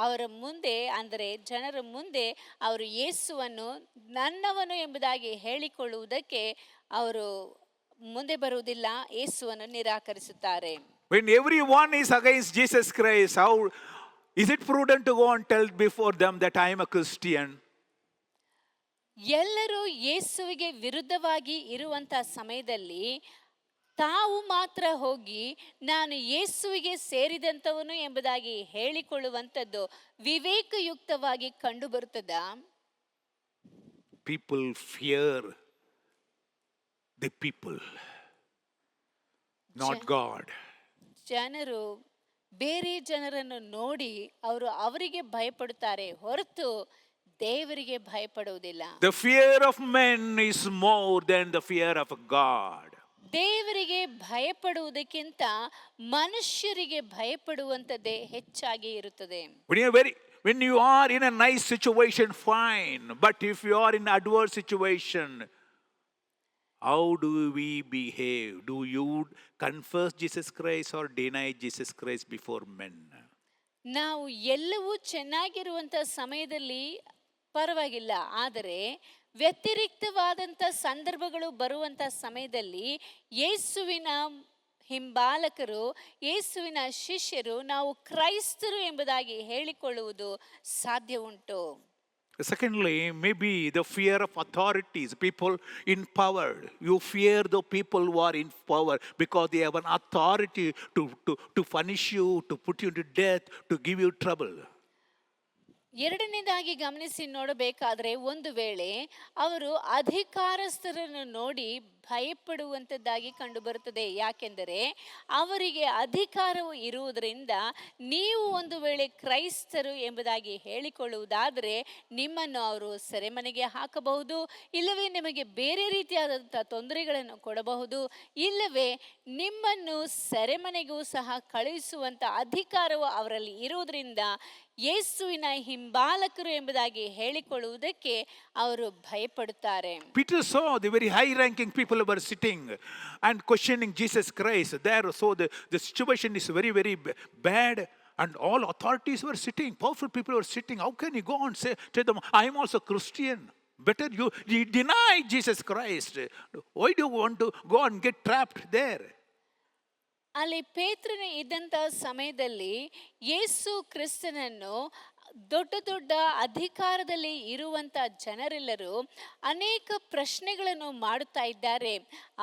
ಅವರ ಮುಂದೆ, ಅಂದರೆ ಜನರ ಮುಂದೆ ಅವರು ಯೇಸುವನ್ನು ನನ್ನವನು ಎಂಬುದಾಗಿ ಹೇಳಿಕೊಳ್ಳುವುದಕ್ಕೆ ಅವರು ಮುಂದೆ ಬರುವುದಿಲ್ಲ, ಯೇಸುವನ್ನು ನಿರಾಕರಿಸುತ್ತಾರೆ. When everyone is against Jesus Christ, how is it prudent to go and tell before them that I am a Christian? ಎಲ್ಲರೂ ಯೇಸುವಿಗೆ ವಿರುದ್ಧವಾಗಿ ಇರುವಂತ ಸಮಯದಲ್ಲಿ ತಾವು ಮಾತ್ರ ಹೋಗಿ ನಾನು ಯೇಸುವಿಗೆ ಸೇರಿದಂತವನು ಎಂಬುದಾಗಿ ಹೇಳಿಕೊಳ್ಳುವಂಥದ್ದು ವಿವೇಕಯುಕ್ತವಾಗಿ ಕಂಡು ಬರುತ್ತದಾ? People fear the people, not God. ಜನರು ಬೇರೆ ಜನರನ್ನು ನೋಡಿ ಅವರಿಗೆ ಭಯಪಡುತ್ತಾರೆ ಹೊರತು ದೇವರಿಗೆ ಭಯಪಡುವುದಿಲ್ಲ. The fear of men is more than the fear of God. ದೇವರಿಗೆ ಭಯಪಡುವುದಕ್ಕಿಂತ ಮನುಷ್ಯರಿಗೆ ಭಯಪಡುವಂತದ್ದೇ ಹೆಚ್ಚಾಗಿ ಇರುತ್ತದೆ. When you are in a nice situation, fine. But if you are in adverse situation, how do we behave? Do you confess Jesus Christ or deny Jesus Christ before men? ನಾವು ಎಲ್ಲವೂ ಚೆನ್ನಾಗಿರುವಂತ ಸಮಯದಲ್ಲಿ ಪರವಾಗಿಲ್ಲ. ಆದರೆ ವ್ಯತಿರಿಕ್ತವಾದಂಥ ಸಂದರ್ಭಗಳು ಬರುವಂಥ ಸಮಯದಲ್ಲಿ ಯೇಸುವಿನ ಹಿಂಬಾಲಕರು, ಯೇಸುವಿನ ಶಿಷ್ಯರು ನಾವು ಕ್ರೈಸ್ತರು ಎಂಬುದಾಗಿ ಹೇಳಿಕೊಳ್ಳುವುದು ಸಾಧ್ಯ ಉಂಟು. Secondly, maybe the fear of authorities, people in power. You fear the people who are in power because they have an authority to punish you, to put you to death, to give you trouble. ಎರಡನೇದಾಗಿ ಗಮನಿಸಿ ನೋಡಬೇಕಾದ್ರೆ ಒಂದು ವೇಳೆ ಅವರು ಅಧಿಕಾರಸ್ಥರನ್ನು ನೋಡಿ ಭಯಪಡುವಂಥದ್ದಾಗಿ ಕಂಡುಬರುತ್ತದೆ. ಯಾಕೆಂದರೆ ಅವರಿಗೆ ಅಧಿಕಾರವು ಇರುವುದರಿಂದ ನೀವು ಒಂದು ವೇಳೆ ಕ್ರೈಸ್ತರು ಎಂಬುದಾಗಿ ಹೇಳಿಕೊಳ್ಳುವುದಾದರೆ ನಿಮ್ಮನ್ನು ಅವರು ಸೆರೆಮನೆಗೆ ಹಾಕಬಹುದು, ಇಲ್ಲವೇ ನಿಮಗೆ ಬೇರೆ ರೀತಿಯಾದಂಥ ತೊಂದರೆಗಳನ್ನು ಕೊಡಬಹುದು, ಇಲ್ಲವೇ ನಿಮ್ಮನ್ನು ಸೆರೆಮನೆಗೂ ಸಹ ಕಳುಹಿಸುವಂಥ ಅಧಿಕಾರವು ಅವರಲ್ಲಿ ಇರುವುದರಿಂದ ಯೇಸುವಿನ ಹಿಂಬಾಲಕರು ಎಂಬುದಾಗಿ ಹೇಳಿಕೊಳ್ಳುವುದಕ್ಕೆ ಅವರು ಭಯಪಡುತ್ತಾರೆ. Peter saw the very high-ranking people were sitting and questioning Jesus Christ there. So the situation is very, very bad. And all authorities were sitting. Powerful people were sitting. How can you go and say to them, I am also Christian? Better you deny Jesus Christ. Why do you want to go and get trapped there? ಅಲ್ಲಿ ಪೇತ್ರನು ಇದ್ದಂಥ ಸಮಯದಲ್ಲಿ ಯೇಸು ಕ್ರಿಸ್ತನನ್ನು ದೊಡ್ಡ ದೊಡ್ಡ ಅಧಿಕಾರದಲ್ಲಿ ಇರುವಂಥ ಜನರೆಲ್ಲರೂ ಅನೇಕ ಪ್ರಶ್ನೆಗಳನ್ನು ಮಾಡುತ್ತಾ ಇದ್ದಾರೆ.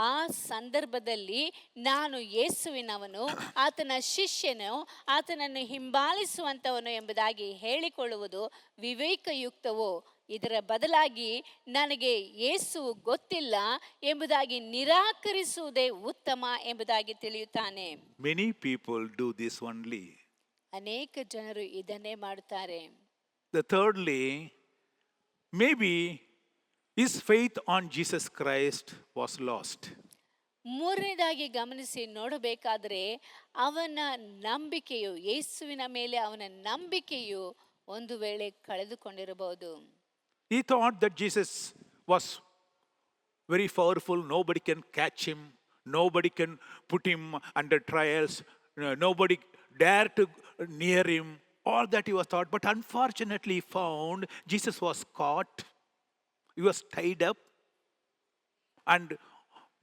ಆ ಸಂದರ್ಭದಲ್ಲಿ ನಾನು ಯೇಸುವಿನವನು, ಆತನ ಶಿಷ್ಯನು, ಆತನನ್ನು ಹಿಂಬಾಲಿಸುವಂಥವನು ಎಂಬುದಾಗಿ ಹೇಳಿಕೊಳ್ಳುವುದು ವಿವೇಕಯುಕ್ತವೋ? ಇದರ ಬದಲಾಗಿ ನನಗೆ ಯೇಸು ಗೊತ್ತಿಲ್ಲ ಎಂಬುದಾಗಿ ನಿರಾಕರಿಸುವುದೇ ಉತ್ತಮ ಎಂಬುದಾಗಿ ತಿಳಿಯುತ್ತಾನೆ. Many people do this only. ಅನೇಕ ಜನರು ಇದನ್ನೇ ಮಾಡುತ್ತಾರೆ. The thirdly, maybe his faith on Jesus Christ was lost. ಮೂರನೇದಾಗಿ ಗಮನಿಸಿ ನೋಡಬೇಕಾದರೆ ಅವನ ನಂಬಿಕೆಯು, ಯೇಸುವಿನ ಮೇಲೆ ಅವನ ನಂಬಿಕೆಯು ಒಂದು ವೇಳೆ ಕಳೆದುಕೊಂಡಿರಬಹುದು. He thought that Jesus was very powerful. Nobody can catch him. Nobody can put him under trials. Nobody dare to near him. All that he was thought. But unfortunately he found Jesus was caught. He was tied up. And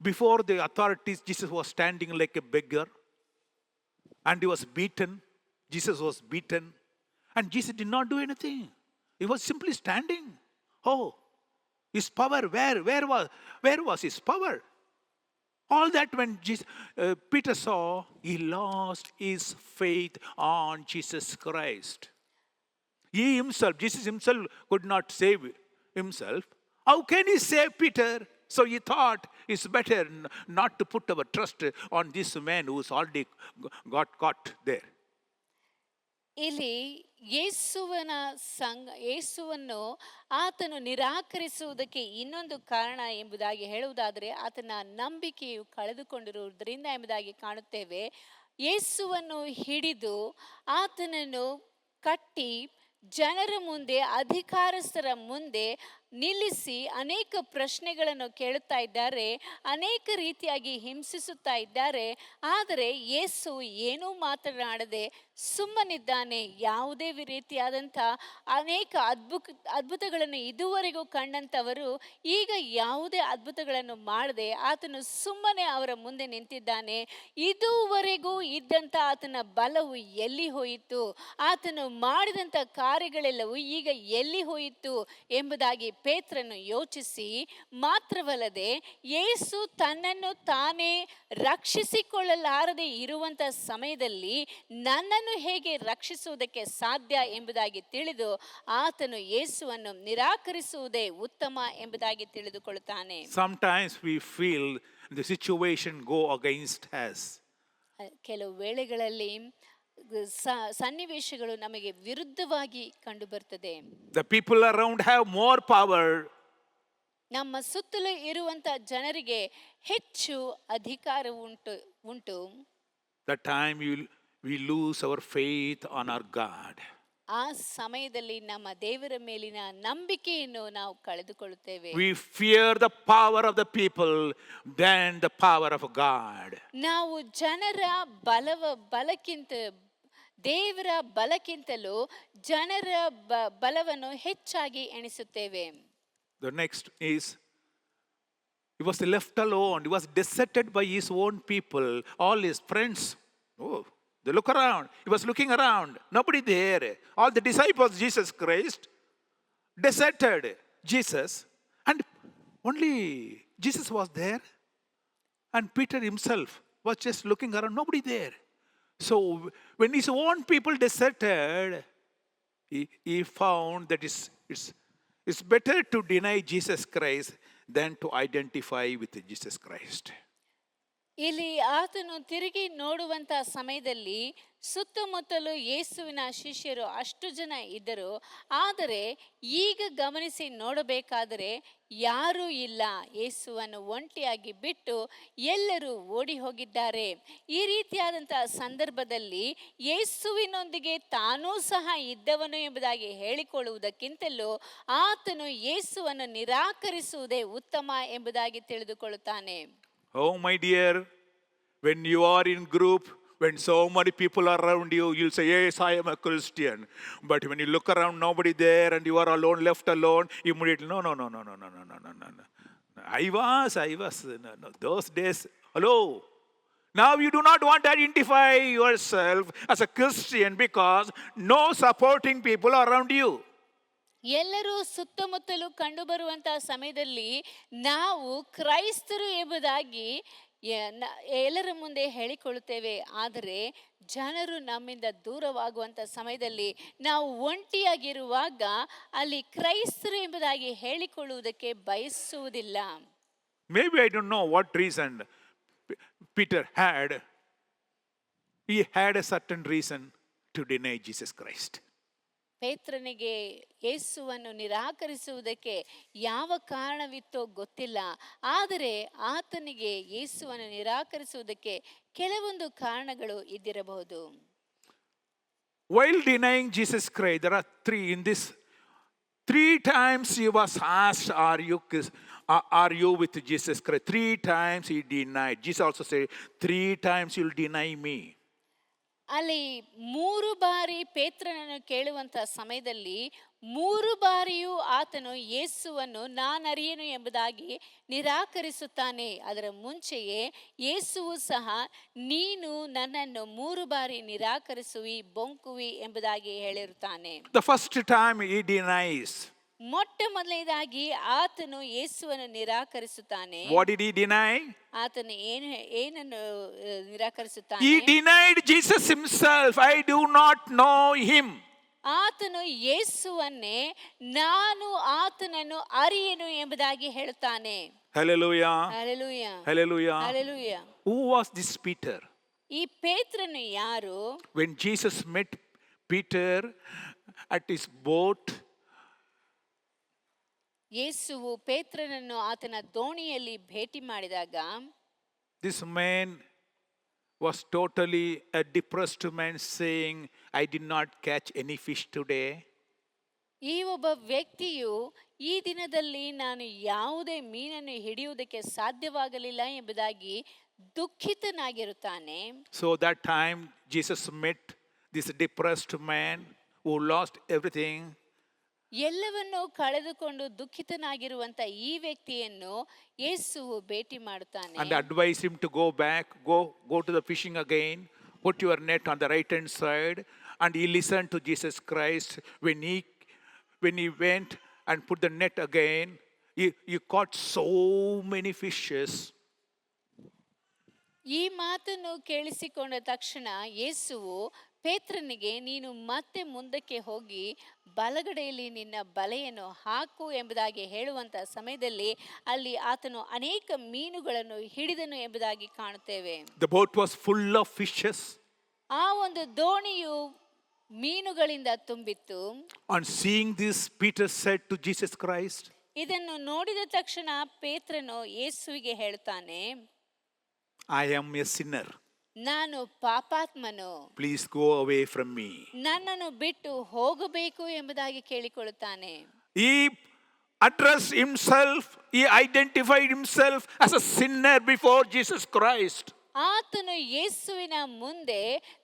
before the authorities, Jesus was standing like a beggar. And he was beaten. Jesus was beaten. And Jesus did not do anything. He was simply standing. Oh, his power, where was his power? All that when Peter saw, he lost his faith on Jesus Christ. Jesus himself could not save himself. How can he save Peter? So he thought it's better not to put our trust on this man who's already got caught there. ಇಲ್ಲಿ ಯೇಸುವನ್ನು ಆತನು ನಿರಾಕರಿಸುವುದಕ್ಕೆ ಇನ್ನೊಂದು ಕಾರಣ ಎಂಬುದಾಗಿ ಹೇಳುವುದಾದರೆ ಆತನ ನಂಬಿಕೆಯು ಕಳೆದುಕೊಂಡಿರುವುದರಿಂದ ಎಂಬುದಾಗಿ ಕಾಣುತ್ತೇವೆ. ಯೇಸುವನ್ನು ಹಿಡಿದು ಆತನನ್ನು ಕಟ್ಟಿ ಜನರ ಮುಂದೆ, ಅಧಿಕಾರಸ್ಥರ ಮುಂದೆ ನಿಲ್ಲಿಸಿ ಅನೇಕ ಪ್ರಶ್ನೆಗಳನ್ನು ಕೇಳುತ್ತಾ ಇದ್ದಾರೆ, ಅನೇಕ ರೀತಿಯಾಗಿ ಹಿಂಸಿಸುತ್ತಾ ಇದ್ದಾರೆ. ಆದರೆ ಯೇಸು ಏನೂ ಮಾತನಾಡದೆ ಸುಮ್ಮನಿದ್ದಾನೆ. ಯಾವುದೇ ರೀತಿಯಾದಂಥ ಅನೇಕ ಅದ್ಭುತಗಳನ್ನು ಇದುವರೆಗೂ ಕಂಡಂಥವರು ಈಗ ಯಾವುದೇ ಅದ್ಭುತಗಳನ್ನು ಮಾಡದೆ ಆತನು ಸುಮ್ಮನೆ ಅವರ ಮುಂದೆ ನಿಂತಿದ್ದಾನೆ. ಇದುವರೆಗೂ ಇದ್ದಂಥ ಆತನ ಬಲವು ಎಲ್ಲಿ ಹೋಯಿತು, ಆತನು ಮಾಡಿದಂಥ ಕಾರ್ಯಗಳೆಲ್ಲವೂ ಈಗ ಎಲ್ಲಿ ಹೋಯಿತು ಎಂಬುದಾಗಿ ಪೇತ್ರನು ಯೋಚಿಸಿ, ಮಾತ್ರವಲ್ಲದೆ ಯೇಸು ತನ್ನನ್ನು ತಾನೇ ರಕ್ಷಿಸಿಕೊಳ್ಳಲಾರದೆ ಇರುವಂತ ಸಮಯದಲ್ಲಿ ನನ್ನನ್ನು ಹೇಗೆ ರಕ್ಷಿಸುವುದಕ್ಕೆ ಸಾಧ್ಯ ಎಂಬುದಾಗಿ ತಿಳಿದು ಆತನು ಯೇಸುವನ್ನು ನಿರಾಕರಿಸುವುದೇ ಉತ್ತಮ ಎಂಬುದಾಗಿ ತಿಳಿದುಕೊಳ್ಳುತ್ತಾನೆ. Sometimes we feel the situation go against us. ಕೆಲವು ವೇಳೆಗಳಲ್ಲಿ ಸನ್ನಿವೇಶಗಳು ನಮಗೆ ವಿರುದ್ಧವಾಗಿ ಕಂಡು ಬರ್ತದೆ. The people around have more power. ನಮ್ಮ ಸುತ್ತಲೂ ಇರುವಂತ ಜನರಿಗೆ ಹೆಚ್ಚು ಅಧಿಕಾರ ಉಂಟು. That time we lose our faith on our God. ಆ ಸಮಯದಲ್ಲಿ ನಮ್ಮ ದೇವರ ಮೇಲಿನ ನಂಬಿಕೆಯನ್ನು ನಾವು ಕಳೆದುಕೊಳ್ಳುತ್ತೇವೆ. We fear the power of the people than the power of God. ನಾವು ಜನರ ಬಲಕ್ಕಿಂತ ದೇವರ ಬಲಕ್ಕಿಂತಲೂ ಜನರ ಬಲವನ್ನು ಹೆಚ್ಚಾಗಿ ಎಣಿಸುತ್ತೇವೆ. The next is, he was left alone. He was deserted by his own people, all his friends. Oh, they look around. He was looking around. Nobody there. All the disciples, Jesus Christ, deserted Jesus. And only Jesus was there. And Peter himself was just looking around. Nobody there. So when his own people deserted, he found that it's better to deny Jesus Christ than to identify with Jesus Christ. ಇಲ್ಲಿ ಆತನು ತಿರುಗಿ ನೋಡುವಂತ ಸಮಯದಲ್ಲಿ ಸುತ್ತಮುತ್ತಲು ಯೇಸುವಿನ ಶಿಷ್ಯರು ಅಷ್ಟು ಜನ ಇದ್ದರು. ಆದರೆ ಈಗ ಗಮನಿಸಿ ನೋಡಬೇಕಾದರೆ ಯಾರೂ ಇಲ್ಲ. ಯೇಸುವನ್ನು ಒಂಟಿಯಾಗಿ ಬಿಟ್ಟು ಎಲ್ಲರೂ ಓಡಿ ಹೋಗಿದ್ದಾರೆ. ಈ ರೀತಿಯಾದಂತಹ ಸಂದರ್ಭದಲ್ಲಿ ಯೇಸುವಿನೊಂದಿಗೆ ತಾನೂ ಸಹ ಇದ್ದವನು ಎಂಬುದಾಗಿ ಹೇಳಿಕೊಳ್ಳುವುದಕ್ಕಿಂತಲೂ ಆತನು ಯೇಸುವನ್ನು ನಿರಾಕರಿಸುವುದೇ ಉತ್ತಮ ಎಂಬುದಾಗಿ ತಿಳಿದುಕೊಳ್ಳುತ್ತಾನೆ. Oh, my dear, when you are in group, when so many people are around you, you'll say, yes, I am a Christian. But when you look around, nobody there, and you are alone, left alone, immediately, no. I was, no. Those days, hello. Now you do not want to identify yourself as a Christian because no supporting people are around you. ಎಲ್ಲರೂ ಸುತ್ತಮುತ್ತಲು ಕಂಡುಬರುವಂತಹ ಸಮಯದಲ್ಲಿ ನಾವು ಕ್ರೈಸ್ತರು ಎಂಬುದಾಗಿ ಎಲ್ಲರ ಮುಂದೆ ಹೇಳಿಕೊಳ್ಳುತ್ತೇವೆ. ಆದರೆ ಜನರು ನಮ್ಮಿಂದ ದೂರವಾಗುವಂಥ ಸಮಯದಲ್ಲಿ ನಾವು ಒಂಟಿಯಾಗಿರುವಾಗ ಅಲ್ಲಿ ಕ್ರೈಸ್ತರು ಎಂಬುದಾಗಿ ಹೇಳಿಕೊಳ್ಳುವುದಕ್ಕೆ ಬಯಸುವುದಿಲ್ಲ. Maybe I don't know what reason Peter had. He had a certain reason to deny Jesus Christ. ಪೇತ್ರನಿಗೆ ಯೇಸುವನ್ನು ನಿರಾಕರಿಸುವುದಕ್ಕೆ ಯಾವ ಕಾರಣವಿತ್ತೋ ಗೊತ್ತಿಲ್ಲ. ಆದರೆ ಆತನಿಗೆ ಯೇಸುವನ್ನು ನಿರಾಕರಿಸುವುದಕ್ಕೆ ಕೆಲವೊಂದು ಕಾರಣಗಳು ಇದ್ದಿರಬಹುದು. While denying Jesus Christ, there are three times he was asked, are you with Jesus Christ? 3 times he denied. Jesus also said, 3 times you'll deny me. ಅಲ್ಲಿ 3 ಬಾರಿ ಪೇತ್ರನನ್ನು ಕೇಳುವಂತ ಸಮಯದಲ್ಲಿ 3 ಬಾರಿಯೂ ಆತನು ಯೇಸುವನ್ನು ನಾನರಿಯೆನು ಎಂಬುದಾಗಿ ನಿರಾಕರಿಸುತ್ತಾನೆ. ಅದರ ಮುಂಚೆಯೇ ಯೇಸುವು ಸಹ ನೀನು ನನ್ನನ್ನು 3 ಬಾರಿ ನಿರಾಕರಿಸುವಿ, ಬೊಂಕುವಿ ಎಂಬುದಾಗಿ ಹೇಳಿರುತ್ತಾನೆ. The first time he denies. ಮೊಟ್ಟ ಮೊದಲನೇದಾಗಿ ಆತನು ಯೇಸುವನ್ನು ನಿರಾಕರಿಸುತ್ತಾನೆ. What did he deny? ಆತನು ಏನನ್ನು ನಿರಾಕರಿಸುತ್ತಾನೆ? He denied Jesus himself. I do not know him. ಆತನು ಯೇಸುವನ್ನೇ ನಾನು ಆತನನ್ನು ಅರಿಯೆನು ಎಂಬುದಾಗಿ ಹೇಳುತ್ತಾನೆ. Hallelujah. Hallelujah. Hallelujah. Hallelujah. Who was this Peter? ಈ ಪೇತ್ರನು ಯಾರು? When Jesus met Peter at his boat, ಯೇಸುವು ಪೇತ್ರನನ್ನು ಆತನ ದೋಣಿಯಲ್ಲಿ ಭೇಟಿ ಮಾಡಿದಾಗ, this man was totally a depressed man saying, I did not catch any fish today. ಈ ಒಬ್ಬ ವ್ಯಕ್ತಿಯು ಈ ದಿನದಲ್ಲಿ ನಾನು ಯಾವುದೇ ಮೀನನ್ನು ಹಿಡಿಯುವುದಕ್ಕೆ ಸಾಧ್ಯವಾಗಲಿಲ್ಲ ಎಂಬುದಾಗಿ ದುಃಖಿತನಾಗಿರುತ್ತಾನೆ. So that time Jesus met this depressed man who lost everything. ಎಲ್ಲವನ್ನೂ ಕಳೆದುಕೊಂಡು ದುಃಖಿತನಾಗಿರುವಂತ ಈ ವ್ಯಕ್ತಿಯನ್ನು ಯೇಸುವು ಭೇಟಿ ಮಾಡುತ್ತಾನೆ. And advise him to go back, go to the fishing again, put your net on the right hand side. And he listened to Jesus Christ. When he went and put the net again, he caught so many fishes. ಈ ಮಾತನ್ನು ಕೇಳಿಸಿಕೊಂಡ ತಕ್ಷಣ ಯೇಸುವು ಪೇತ್ರನಿಗೆ ನೀನು ಮತ್ತೆ ಮುಂದಕ್ಕೆ ಹೋಗಿ ಬಲಗಡೆಯಲ್ಲಿ ನಿನ್ನ ಬಲೆಯನ್ನು ಹಾಕು ಎಂಬುದಾಗಿ ಹೇಳುವಂತ ಸಮಯದಲ್ಲಿ ಅಲ್ಲಿ ಆತನು ಅನೇಕ ಮೀನುಗಳನ್ನು ಹಿಡಿದನು ಎಂಬುದಾಗಿ ಕಾಣುತ್ತೇವೆ. The boat was full of fishes. ಆ ಒಂದು ದೋಣಿಯು ಮೀನುಗಳಿಂದ ತುಂಬಿತ್ತು. On seeing this, Peter said to Jesus Christ, ಇದನ್ನು ನೋಡಿದ ತಕ್ಷಣ ಪೇತ್ರನು ಯೇಸುವಿಗೆ ಹೇಳ್ತಾನೆ, I am a sinner. ನಾನು ಪಾಪಾತ್ಮನು. Please go away from me. ನನ್ನನ್ನು ಬಿಟ್ಟು ಹೋಗಬೇಕು ಎಂಬುದಾಗಿ ಕೇಳಿಕೊಳ್ಳುತ್ತಾನೆ. He identified himself as a sinner before Jesus Christ. ಆತನು ಯೇಸುವಿನ ಮುಂದೆ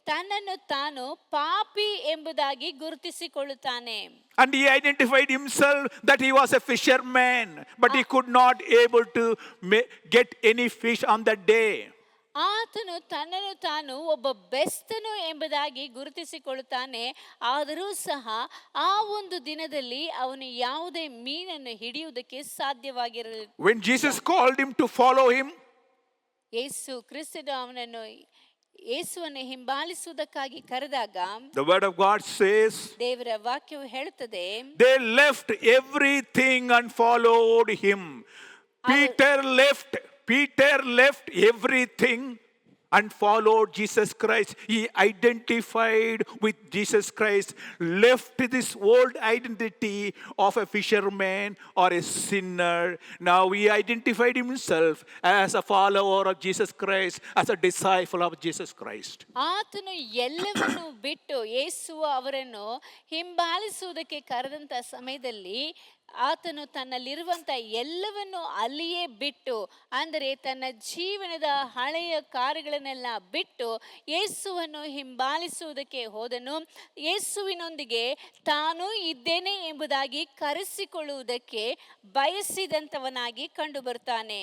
ತನ್ನನ್ನು ತಾನು ಪಾಪಿ ಎಂಬುದಾಗಿ ಗುರುತಿಸಿಕೊಳ್ಳುತ್ತಾನೆ. And he identified himself that he was a fisherman, but he could not able to get any fish on that day. ಆತನು ತನ್ನನ್ನು ತಾನು ಒಬ್ಬ ಬೆಸ್ತನು ಎಂಬುದಾಗಿ ಗುರುತಿಸಿಕೊಳ್ಳುತ್ತಾನೆ. ಆದರೂ ಸಹ ಆ ಒಂದು ದಿನದಲ್ಲಿ ಅವನು ಯಾವುದೇ ಮೀನನ್ನು ಹಿಡಿಯುವುದಕ್ಕೆ ಸಾಧ್ಯವಾಗಿರಲಿಲ್ಲ. When Jesus called him to follow him, ಯೇಸು ಕ್ರಿಸ್ತನು ಅವನನ್ನು ಯೇಸುವನ್ನು ಹಿಂಬಾಲಿಸುವುದಕ್ಕಾಗಿ ಕರೆದಾಗ, the word of God says, ದೇವರ ವಾಕ್ಯವು ಹೇಳುತ್ತದೆ, they left everything and followed him. Peter left everything and followed Jesus Christ. He identified with Jesus Christ, left this old identity of a fisherman or a sinner. Now he identified himself as a follower of Jesus Christ, as a disciple of Jesus Christ. ಆತನು ಎಲ್ಲವನ್ನು ಬಿಟ್ಟು ಯೇಸು ಅವರನ್ನು ಹಿಂಬಾಲಿಸುವುದಕ್ಕೆ ಕರೆದಂತ ಸಮಯದಲ್ಲಿ ಆತನು ತನ್ನಲ್ಲಿರುವಂತ ಎಲ್ಲವನ್ನು ಅಲ್ಲಿಯೇ ಬಿಟ್ಟು, ಅಂದರೆ ತನ್ನ ಜೀವನದ ಹಳೆಯ ಕಾರ್ಯಗಳನ್ನೆಲ್ಲ ಬಿಟ್ಟು ಯೇಸುವನ್ನು ಹಿಂಬಾಲಿಸುವುದಕ್ಕೆ ಹೋದನು. ಯೇಸುವಿನೊಂದಿಗೆ ತಾನು ಇದ್ದೇನೆ ಎಂಬುದಾಗಿ ಕರೆಸಿಕೊಳ್ಳುವುದಕ್ಕೆ ಬಯಸಿದಂತವನಾಗಿ ಕಂಡು ಬರ್ತಾನೆ.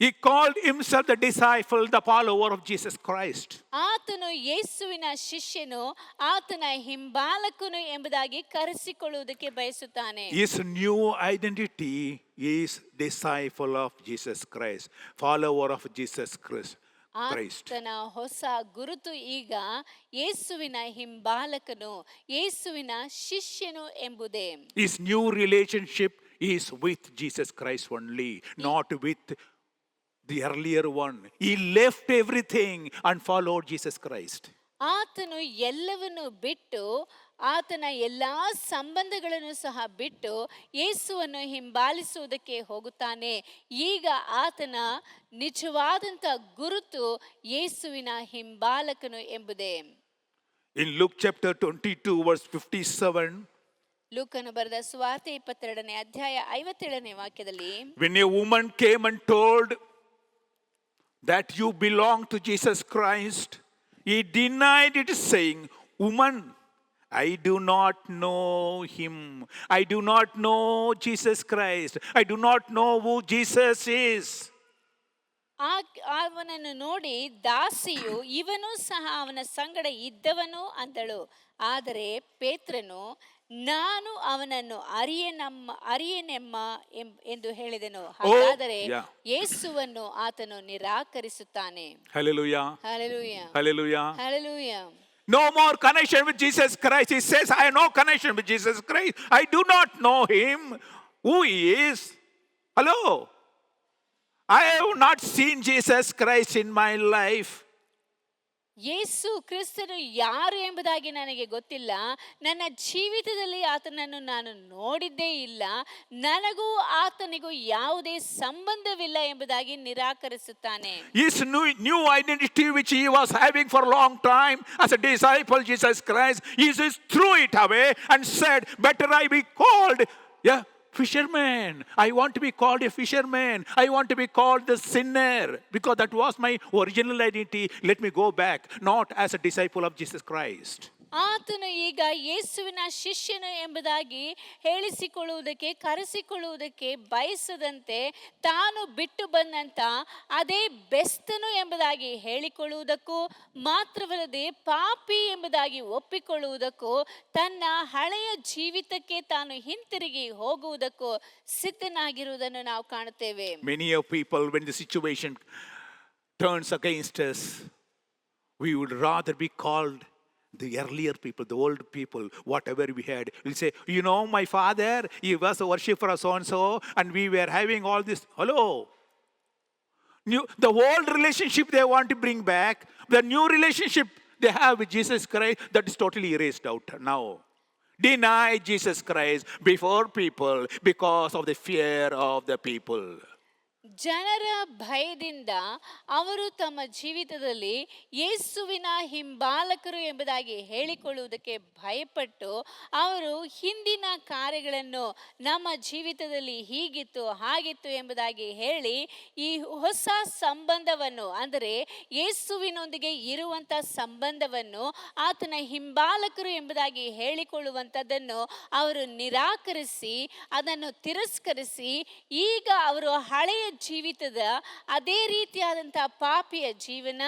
He called himself the disciple, the follower of Jesus Christ. ಆತನು ಯೇಸುವಿನ ಶಿಷ್ಯನು, ಆತನ ಹಿಂಬಾಲಕನು ಎಂಬುದಾಗಿ ಕರೆಸಿಕೊಳ್ಳುವುದಕ್ಕೆ ಬಯಸುತ್ತಾನೆ. His new identity is disciple of Jesus Christ, follower of Jesus Christ. ಆತನ ಹೊಸ ಗುರುತು ಈಗ ಯೇಸುವಿನ ಹಿಂಬಾಲಕನು, ಯೇಸುವಿನ ಶಿಷ್ಯನು ಎಂಬುದೇ. His new relationship is with Jesus Christ only, not with the earlier one. He left everything and followed Jesus Christ. ಆತನು ಎಲ್ಲವನ್ನು ಬಿಟ್ಟು, ಆತನ ಎಲ್ಲಾ ಸಂಬಂಧಗಳನ್ನು ಸಹ ಬಿಟ್ಟು ಯೇಸುವನ್ನು ಹಿಂಬಾಲಿಸುವುದಕ್ಕೆ ಹೋಗುತ್ತಾನೆ. ಈಗ ಆತನ ನಿಜವಾದಂತ ಗುರುತು ಯೇಸುವಿನ ಹಿಂಬಾಲಕನು ಎಂಬುದೇ. In Luke chapter 22 verse 57, ಲೂಕನು ಬರೆದ ಸುವಾರ್ತೆ 22ನೇ ಅಧ್ಯಾಯ 57ನೇ ವಾಕ್ಯದಲ್ಲಿ, when a woman came and told that you belong to Jesus Christ, he denied it, saying, "Woman, I do not know him. I do not know Jesus Christ. I do not know who Jesus is." ಅವನನ್ನು ನೋಡಿ ದಾಸಿಯು, ಇವನು ಸಹ ಅವನ ಸಂಗಡ ಇದ್ದವನು ಅಂದಳು. ಆದರೆ ಪೇತ್ರನು, ನಾನು ಅವನನ್ನು ಅರಿಯೆನೆಮ್ಮ ಎಂದು ಹೇಳಿದೆನು. ಹಾಗಾದರೆ ಯೇಸುವನ್ನು ಆತನು ನಿರಾಕರಿಸುತ್ತಾನೆ. Hallelujah. Hallelujah. Hallelujah. Hallelujah. No more connection with Jesus Christ. He says, I have no connection with Jesus Christ. I do not know him, who he is. Hello. I have not seen Jesus Christ in my life. ಯೇಸು ಕ್ರಿಸ್ತನು ಯಾರು ಎಂಬುದಾಗಿ ನನಗೆ ಗೊತ್ತಿಲ್ಲ. ನನ್ನ ಜೀವಿತದಲ್ಲಿ ಆತನನ್ನು ನಾನು ನೋಡಿದ್ದೇ ಇಲ್ಲ. ನನಗೂ ಆತನಿಗೂ ಯಾವುದೇ ಸಂಬಂಧವಿಲ್ಲ ಎಂಬುದಾಗಿ ನಿರಾಕರಿಸುತ್ತಾನೆ. His new identity which he was having for a long time as a disciple of Jesus Christ, he just threw it away and said, better I be called fisherman. I want to be called a fisherman. I want to be called the sinner, because that was my original identity. Let me go back, not as a disciple of Jesus Christ. ಆತನು ಈಗ ಯೇಸುವಿನ ಶಿಷ್ಯನು ಎಂಬುದಾಗಿ ಹೇಳಿಸಿಕೊಳ್ಳುವುದಕ್ಕೆ, ಕರೆಸಿಕೊಳ್ಳುವುದಕ್ಕೆ ಬಯಸದಂತೆ ತಾನು ಬಿಟ್ಟು ಬಂದಂತ ಅದೇ ಬೆಸ್ತನು ಎಂಬುದಾಗಿ ಹೇಳಿಕೊಳ್ಳುವುದಕ್ಕೂ ಮಾತ್ರವಲ್ಲದೆ ಪಾಪಿ ಎಂಬುದಾಗಿ ಒಪ್ಪಿಕೊಳ್ಳುವುದಕ್ಕೂ, ತನ್ನ ಹಳೆಯ ಜೀವಿತಕ್ಕೆ ತಾನು ಹಿಂತಿರುಗಿ ಹೋಗುವುದಕ್ಕೂ ಸಿದ್ಧನಾಗಿರುವುದನ್ನು ನಾವು ಕಾಣುತ್ತೇವೆ. Many of people, when the situation turns against us, we would rather be called the earlier people, the old people, whatever we had. We'll say, you know, my father, he was a worshiper of so-and-so, and we were having all this. Hello. The old relationship they want to bring back, the new relationship they have with Jesus Christ, that is totally erased out now. Deny Jesus Christ before people because of the fear of the people. ಜನರ ಭಯದಿಂದ ಅವರು ತಮ್ಮ ಜೀವಿತದಲ್ಲಿ ಯೇಸುವಿನ ಹಿಂಬಾಲಕರು ಎಂಬುದಾಗಿ ಹೇಳಿಕೊಳ್ಳುವುದಕ್ಕೆ ಭಯಪಟ್ಟು ಅವರು ಹಿಂದಿನ ಕಾರ್ಯಗಳನ್ನು ನಮ್ಮ ಜೀವಿತದಲ್ಲಿ ಹೀಗಿತ್ತು ಹಾಗಿತ್ತು ಎಂಬುದಾಗಿ ಹೇಳಿ ಈ ಹೊಸ ಸಂಬಂಧವನ್ನು ಅಂದರೆ ಯೇಸುವಿನೊಂದಿಗೆ ಇರುವಂಥ ಸಂಬಂಧವನ್ನು ಆತನ ಹಿಂಬಾಲಕರು ಎಂಬುದಾಗಿ ಹೇಳಿಕೊಳ್ಳುವಂಥದ್ದನ್ನು ಅವರು ನಿರಾಕರಿಸಿ ಅದನ್ನು ತಿರಸ್ಕರಿಸಿ ಈಗ ಅವರು ಹಳೆಯ ಜೀವಿತದ ಅದೇ ರೀತಿಯಾದಂಥ ಪಾಪಿಯ ಜೀವನ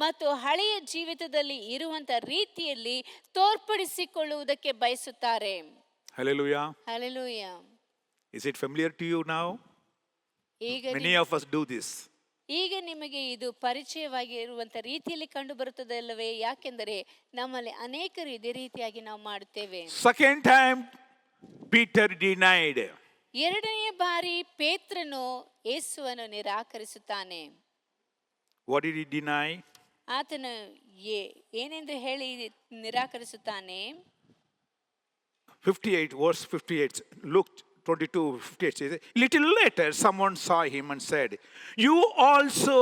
ಮತ್ತು ಹಳೆಯ ಜೀವಿತದಲ್ಲಿ ಇರುವಂಥ ರೀತಿಯಲ್ಲಿ ತೋರ್ಪಡಿಸಿಕೊಳ್ಳುವುದಕ್ಕೆ ಬಯಸುತ್ತಾರೆ. Hallelujah. Hallelujah. Is it familiar to you now? ಈಗ Many of us do this. ಈಗ ನಿಮಗೆ ಇದು ಪರಿಚಯವಾಗಿ ಇರುವಂಥ ರೀತಿಯಲ್ಲಿ ಕಂಡು ಬರುತ್ತದಲ್ಲವೇ? ಯಾಕೆಂದರೆ ನಮ್ಮಲ್ಲಿ ಅನೇಕರು ಇದೇ ರೀತಿಯಾಗಿ ನಾವು ಮಾಡುತ್ತೇವೆ. Second time, Peter denied. ಎರಡನೆಯ ಬಾರಿ ಪೇತ್ರನು ಯೇಸುವನ್ನು ನಿರಾಕರಿಸುತ್ತಾನೆ. What did he deny? ಆತನು ಏನೆಂದು ಹೇಳಿ ನಿರಾಕರಿಸುತ್ತಾನೆ? 58, verse 58, Luke 22:58 says, little later someone saw him and said, you also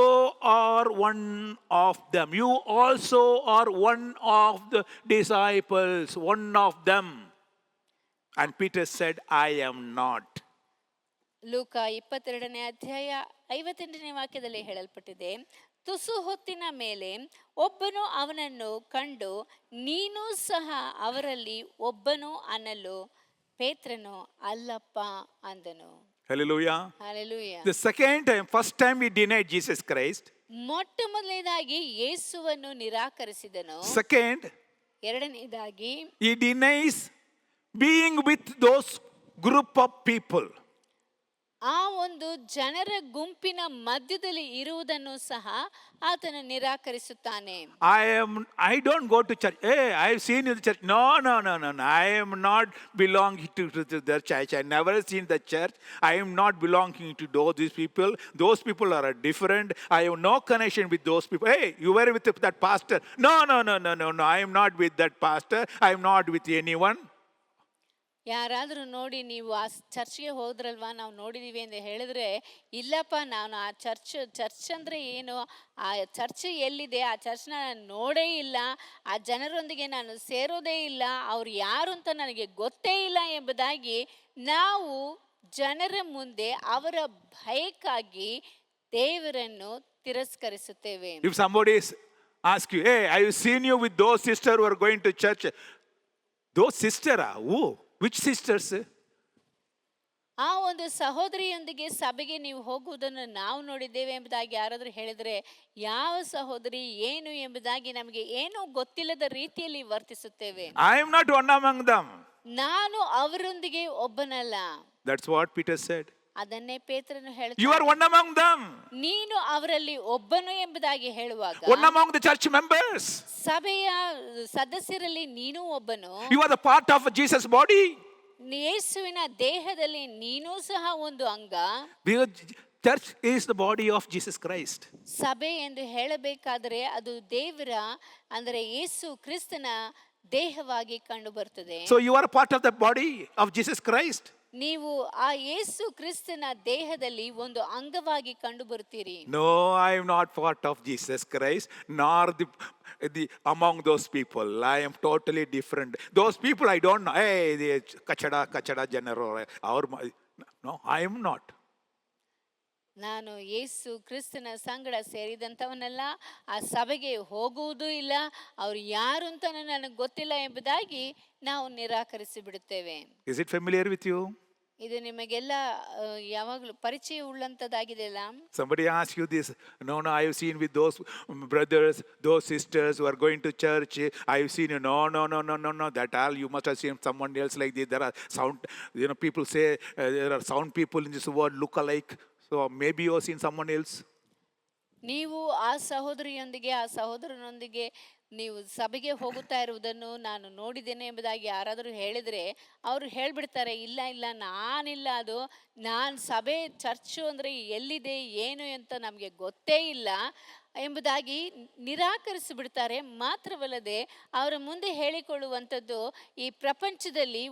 are one of them. You also are one of the disciples, one of them. And Peter said, I am not. ಲೂಕ 22ನೇ ಅಧ್ಯಾಯ 58ನೇ ವಾಕ್ಯದಲ್ಲಿ ಹೇಳಲ್ಪಟ್ಟಿದೆ, ತುಸು ಹೊತ್ತಿನ ಮೇಲೆ ಒಬ್ಬನು ಅವನನ್ನು ಕಂಡು ನೀನು ಸಹ ಅವರಲ್ಲಿ ಒಬ್ಬನು ಅನ್ನಲು ಪೇತ್ರನು ಅಲ್ಲಪ್ಪ ಅಂದನು. Hallelujah. Hallelujah. The second time, first time he denied Jesus Christ. ಮೊಟ್ಟ ಮೊದಲನೇದಾಗಿ ಯೇಸುವನ್ನು ನಿರಾಕರಿಸಿದನು. Second, ಎರಡನೇದಾಗಿ he denies being with those group of people. ಆ ಒಂದು ಜನರ ಗುಂಪಿನ ಮಧ್ಯದಲ್ಲಿ ಇರುವುದನ್ನು ಸಹ ಆತನು ನಿರಾಕರಿಸುತ್ತಾನೆ. I don't go to church. Hey, I've seen you in the church. No. I am not belonging to the church. I never seen the church. I am not belonging to those people. Those people are different. I have no connection with those people. Hey, you were with that pastor. No. I am not with that pastor. I am not with anyone. ಯಾರಾದರೂ ನೋಡಿ ನೀವು ಆ ಚರ್ಚ್ಗೆ ಹೋದ್ರಲ್ವಾ, ನಾವು ನೋಡಿದ್ದೀವಿ ಅಂತ ಹೇಳಿದ್ರೆ, ಇಲ್ಲಪ್ಪ ನಾನು ಆ ಚರ್ಚ್ ಅಂದರೆ ಏನು, ಆ ಚರ್ಚ್ ಎಲ್ಲಿದೆ, ಆ ಚರ್ಚ್ನ ನಾನು ನೋಡೇ ಇಲ್ಲ, ಆ ಜನರೊಂದಿಗೆ ನಾನು ಸೇರೋದೇ ಇಲ್ಲ, ಅವ್ರು ಯಾರು ಅಂತ ನನಗೆ ಗೊತ್ತೇ ಇಲ್ಲ ಎಂಬುದಾಗಿ ನಾವು ಜನರ ಮುಂದೆ ಅವರ ಭಯಕ್ಕಾಗಿ ದೇವರನ್ನು ತಿರಸ್ಕರಿಸುತ್ತೇವೆ. If somebody asks you, hey, I have seen you with those sisters who are going to church. Those sisters are who? Which sisters? ಆ ಒಂದು ಸಹೋದರಿಯೊಂದಿಗೆ ಸಭೆಗೆ ನೀವು ಹೋಗುವುದನ್ನು ನಾವು ನೋಡಿದ್ದೇವೆ ಎಂಬುದಾಗಿ ಯಾರಾದರೂ ಹೇಳಿದರೆ, ಯಾವ ಸಹೋದರಿ ಏನು ಎಂಬುದಾಗಿ ನಮಗೆ ಏನೂ ಗೊತ್ತಿಲ್ಲದ ರೀತಿಯಲ್ಲಿ ವರ್ತಿಸುತ್ತೇವೆ. I am not one among them. ನಾನು ಅವರೊಂದಿಗೆ ಒಬ್ಬನಲ್ಲ. That's what Peter said. ಅದನ್ನೇ ಪೇತ್ರನು You ಹೇಳ್ತಾನೆ. are one among them. ನೀನು ಅವರಲ್ಲಿ ಒಬ್ಬನು ಎಂಬುದಾಗಿ ಹೇಳುವಾಗ, One among the church members. ಸಭೆಯ ಸದಸ್ಯರಲ್ಲಿ ನೀನು ಒಬ್ಬನು. You are the part of Jesus' body. ಯೇಸುವಿನ ದೇಹದಲ್ಲಿ ನೀನು ಸಹ ಒಂದು ಅಂಗ. Because church is the body of Jesus Christ. ಸಭೆ ಎಂದು ಹೇಳಬೇಕಾದರೆ ಅದು ದೇವರ ಅಂದರೆ ಯೇಸು ಕ್ರಿಸ್ತನ ದೇಹವಾಗಿ ಕಂಡು ಬರ್ತದೆ. So you are a part of the body of Jesus Christ. ನೀವು ಆ ಯೇಸು ಕ್ರಿಸ್ತನ ದೇಹದಲ್ಲಿ ಒಂದು ಅಂಗವಾಗಿ ಕಂಡು ಬರುತ್ತೀರಿ. No, I am not part of Jesus Christ, nor the among those people. I am totally different. Those people I don't know. Hey, the kachada general. No, I am not. ನಾನು ಯೇಸು ಕ್ರಿಸ್ತನ ಸಂಗಡ ಸೇರಿದಂಥವನಲ್ಲ, ಆ ಸಭೆಗೆ ಹೋಗುವುದೂ ಇಲ್ಲ, ಅವ್ರು ಯಾರು ಅಂತ ನನಗೆ ಗೊತ್ತಿಲ್ಲ ಎಂಬುದಾಗಿ ನಾವು ನಿರಾಕರಿಸಿ ಬಿಡುತ್ತೇವೆ. Is it familiar with you? ಇದು ನಿಮಗೆಲ್ಲ ಯಾವಾಗಲೂ ಪರಿಚಯ ಉಳ್ಳಂಥದ್ದಾಗಿದೆಯಲ್ಲ? Somebody asks you this. No, I have seen with those brothers, those sisters who are going to church. I have seen you. No. That all you must have seen someone else like this. There are sound. People say there are sound people in this world look alike. So maybe you have seen someone else. ನೀವು ಆ ಸಹೋದರಿಯೊಂದಿಗೆ ಆ ಸಹೋದರನೊಂದಿಗೆ ನೀವು ಸಭೆಗೆ ಹೋಗುತ್ತಾ ಇರುವುದನ್ನು ನಾನು ನೋಡಿದ್ದೇನೆ ಎಂಬುದಾಗಿ ಯಾರಾದರೂ ಹೇಳಿದರೆ ಅವರು ಹೇಳಿಬಿಡ್ತಾರೆ, ಇಲ್ಲ ನಾನಿಲ್ಲ, ಅದು ನಾನು ಸಭೆ ಚರ್ಚು ಅಂದರೆ ಎಲ್ಲಿದೆ ಏನು ಅಂತ ನಮಗೆ ಗೊತ್ತೇ ಇಲ್ಲ, ಎಂಬುದಾಗಿ ನಿರಾಕರಿಸಿಬಿಡ್ತಾರೆ. ಮಾತ್ರವಲ್ಲದೆ ಅವರ ಮುಂದೆ ಹೇಳಿಕೊಳ್ಳುವಂಥದ್ದು, ಈ ಪ್ರಪಂಚದಲ್ಲಿ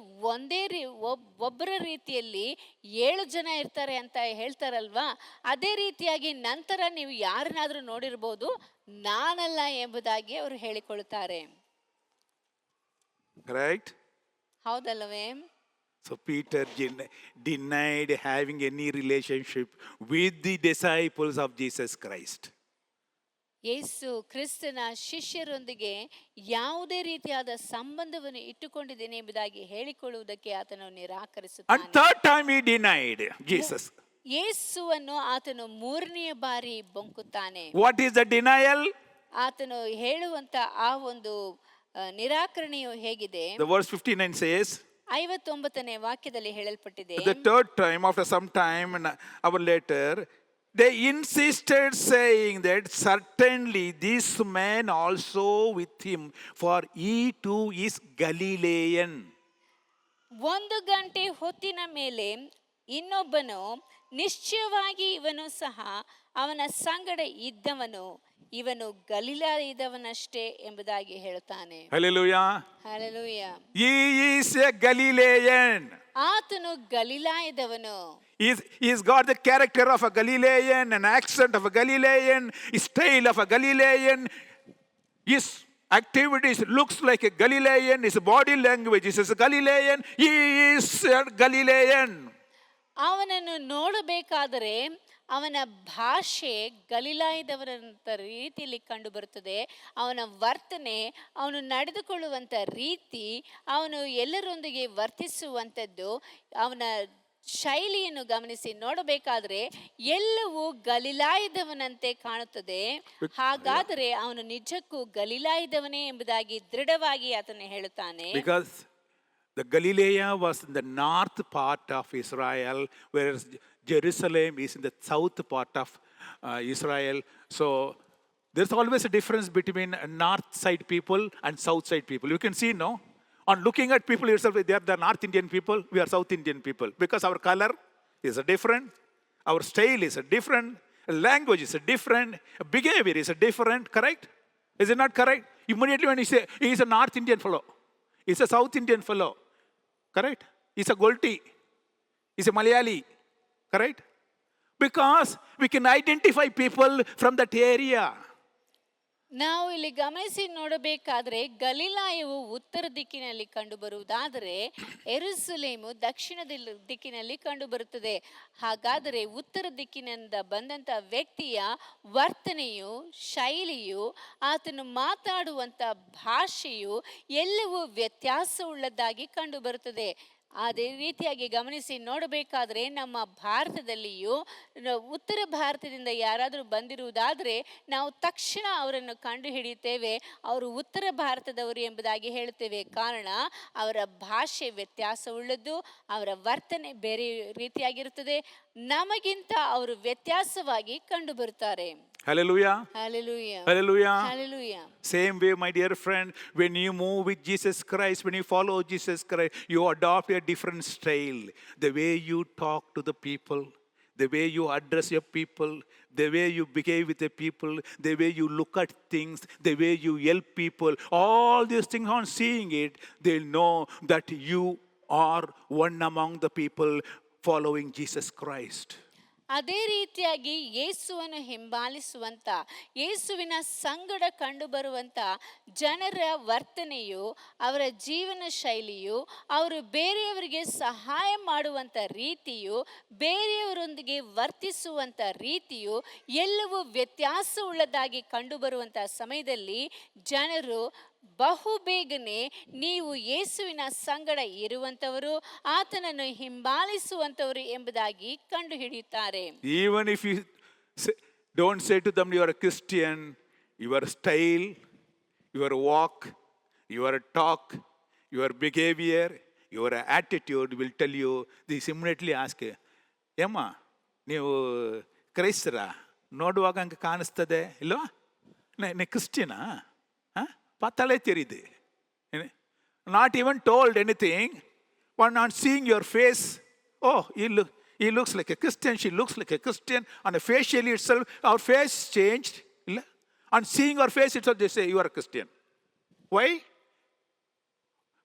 ಒಬ್ಬರ ರೀತಿಯಲ್ಲಿ 7 ಜನ ಇರ್ತಾರೆ ಅಂತ ಹೇಳ್ತಾರಲ್ವಾ, ಅದೇ ರೀತಿಯಾಗಿ ನಂತರ ನೀವು ಯಾರನ್ನಾದ್ರೂ ನೋಡಿರ್ಬೋದು, ನಾನಲ್ಲ ಎಂಬುದಾಗಿ ಅವರು ಹೇಳಿಕೊಳ್ಳುತ್ತಾರೆ. Right? ಹೌದಲ್ಲವೇ? So Peter denied having any relationship with the disciples of Jesus Christ. ಯೇಸು ಕ್ರಿಸ್ತನ ಶಿಷ್ಯರೊಂದಿಗೆ ಯಾವುದೇ ರೀತಿಯಾದ ಸಂಬಂಧವನ್ನು ಇಟ್ಟುಕೊಂಡಿದ್ದೇನೆ ಎಂಬುದಾಗಿ ಹೇಳಿಕೊಳ್ಳುವುದಕ್ಕೆ ಆತನು And ನಿರಾಕರಿಸುತ್ತಾನೆ. third time he denied Jesus. ಯೇಸುವನ್ನು ಆತನು 3ನೇ ಬಾರಿ ಬೊಂಕುತ್ತಾನೆ. What is the denial? ಆತನು ಹೇಳುವಂತ ಆ ಒಂದು ನಿರಾಕರಣೆಯು ಹೇಗಿದೆ? The verse 59 says, 59ನೇ ವಾಕ್ಯದಲ್ಲಿ ಹೇಳಲ್ಪಟ್ಟಿದೆ, the third time, after some time, an hour later, they insisted, saying that certainly this man also with him, for he too is Galilean. 1 ಗಂಟೆ ಹೊತ್ತಿನ ಮೇಲೆ ಇನ್ನೊಬ್ಬನು, ನಿಶ್ಚಯವಾಗಿ ಇವನು ಸಹ ಅವನ ಸಂಗಡ ಇದ್ದವನು, ಇವನು ಗಲಿಲಾಯದವನಷ್ಟೇ ಎಂಬುದಾಗಿ ಹೇಳುತ್ತಾನೆ. Hallelujah. Hallelujah. He is a Galilean. ಆತನು ಗಲಿಲಾಯದವನು. He's got the character of a Galilean, an accent of a Galilean, style of a Galilean. His activities looks like a Galilean. His body language is a Galilean. He is a Galilean. ಅವನನ್ನು ನೋಡಬೇಕಾದರೆ ಅವನ ಭಾಷೆ ಗಲಿಲಾಯದವರಂತ ರೀತಿಯಲ್ಲಿ ಕಂಡು ಬರುತ್ತದೆ. ಅವನ ವರ್ತನೆ, ಅವನು ನಡೆದುಕೊಳ್ಳುವಂಥ ರೀತಿ, ಅವನು ಎಲ್ಲರೊಂದಿಗೆ ವರ್ತಿಸುವಂಥದ್ದು, ಅವನ ಶೈಲಿಯನ್ನು ಗಮನಿಸಿ ನೋಡಬೇಕಾದ್ರೆ ಎಲ್ಲವೂ ಗಲಿಲಾಯದವನಂತೆ ಕಾಣುತ್ತದೆ. ಹಾಗಾದರೆ ಅವನು ನಿಜಕ್ಕೂ ಗಲಿಲಾಯದವನೇ ಎಂಬುದಾಗಿ ದೃಢವಾಗಿ ಆತನು ಹೇಳುತ್ತಾನೆ. Because the Galilee was in the north part of Israel, whereas Jerusalem is in the south part of Israel. So there's always a difference between north side people and south side people. You can see, no? On looking at people yourself, they are the North Indian people, we are South Indian people. Because our color is a different, our style is a different, language is a different, behavior is a different, correct? Is it not correct? Immediately when you say, he is a North Indian fellow, he's a South Indian fellow, correct? He's a Golti, he's a Malayali, correct? Because we can identify people from that area. ನಾವು ಇಲ್ಲಿ ಗಮನಿಸಿ ನೋಡಬೇಕಾದ್ರೆ ಗಲಿಲಾಯವು ಉತ್ತರ ದಿಕ್ಕಿನಲ್ಲಿ ಕಂಡು ಬರುವುದಾದರೆ ಯೆರೂಸಲೇಮು ದಕ್ಷಿಣ ದಿಕ್ಕಿನಲ್ಲಿ ಕಂಡು ಬರುತ್ತದೆ. ಹಾಗಾದರೆ ಉತ್ತರ ದಿಕ್ಕಿನಿಂದ ಬಂದಂತ ವ್ಯಕ್ತಿಯ ವರ್ತನೆಯು, ಶೈಲಿಯು, ಆತನು ಮಾತಾಡುವಂತ ಭಾಷೆಯು ಎಲ್ಲವೂ ವ್ಯತ್ಯಾಸವುಳ್ಳದ್ದಾಗಿ ಕಂಡು ಬರುತ್ತದೆ. ಅದೇ ರೀತಿಯಾಗಿ ಗಮನಿಸಿ ನೋಡಬೇಕಾದ್ರೆ ನಮ್ಮ ಭಾರತದಲ್ಲಿಯೂ ಉತ್ತರ ಭಾರತದಿಂದ ಯಾರಾದರೂ ಬಂದಿರುವುದಾದರೆ ನಾವು ತಕ್ಷಣ ಅವರನ್ನು ಕಂಡು ಹಿಡಿಯುತ್ತೇವೆ, ಅವರು ಉತ್ತರ ಭಾರತದವರು ಎಂಬುದಾಗಿ ಹೇಳುತ್ತೇವೆ. ಕಾರಣ ಅವರ ಭಾಷೆ ವ್ಯತ್ಯಾಸವುಳ್ಳದ್ದು, ಅವರ ವರ್ತನೆ ಬೇರೆ ರೀತಿಯಾಗಿರುತ್ತದೆ, ನಮಗಿಂತ ಅವರು ವ್ಯತ್ಯಾಸವಾಗಿ ಕಂಡು ಬರುತ್ತಾರೆ. Hallelujah. Hallelujah. Hallelujah. Hallelujah. Same way, my dear friend, when you move with Jesus Christ, when you follow Jesus Christ, you adopt a different style. The way you talk to the people, the way you address your people, the way you behave with the people, the way you look at things, the way you help people, all these things, on seeing it, they'll know that you are one among the people following Jesus Christ. ಅದೇ ರೀತಿಯಾಗಿ ಯೇಸುವನ್ನು ಹಿಂಬಾಲಿಸುವಂತ, ಯೇಸುವಿನ ಸಂಗಡ ಕಂಡುಬರುವಂತ ಜನರ ವರ್ತನೆಯು, ಅವರ ಜೀವನ ಶೈಲಿಯು, ಅವರು ಬೇರೆಯವರಿಗೆ ಸಹಾಯ ಮಾಡುವಂತ ರೀತಿಯು, ಬೇರೆಯವರೊಂದಿಗೆ ವರ್ತಿಸುವಂತ ರೀತಿಯು ಎಲ್ಲವೂ ವ್ಯತ್ಯಾಸವುಳ್ಳದಾಗಿ ಕಂಡುಬರುವಂತ ಸಮಯದಲ್ಲಿ ಜನರು ಬಹುಬೇಗನೆ ನೀವು ಯೇಸುವಿನ ಸಂಗಡ ಇರುವಂತವರು, ಆತನನ್ನು ಹಿಂಬಾಲಿಸುವಂತವರು ಎಂಬುದಾಗಿ ಕಂಡು ಹಿಡಿಯುತ್ತಾರೆ. Even if you don't say to them you are a Christian, your style, your walk, your talk, your behavior, your attitude will tell you. This immediately ask, ಏಮ್ಮ ನೀವು ಕ್ರೈಸ್ತರ? ನೋಡುವಾಗ ಹಂಗೆ ಕಾಣಿಸ್ತದೆ ಇಲ್ವಾ? ನೀ ಕ್ರಿಶ್ಚಿಯನಾ? ಪತ್ತಳೆ ತೆರಿದೆ. Not even told anything, but on seeing your face, oh, he looks like a Christian, she looks like a Christian, on a facially itself, our face changed. And seeing our face itself, they say, you are a Christian. Why?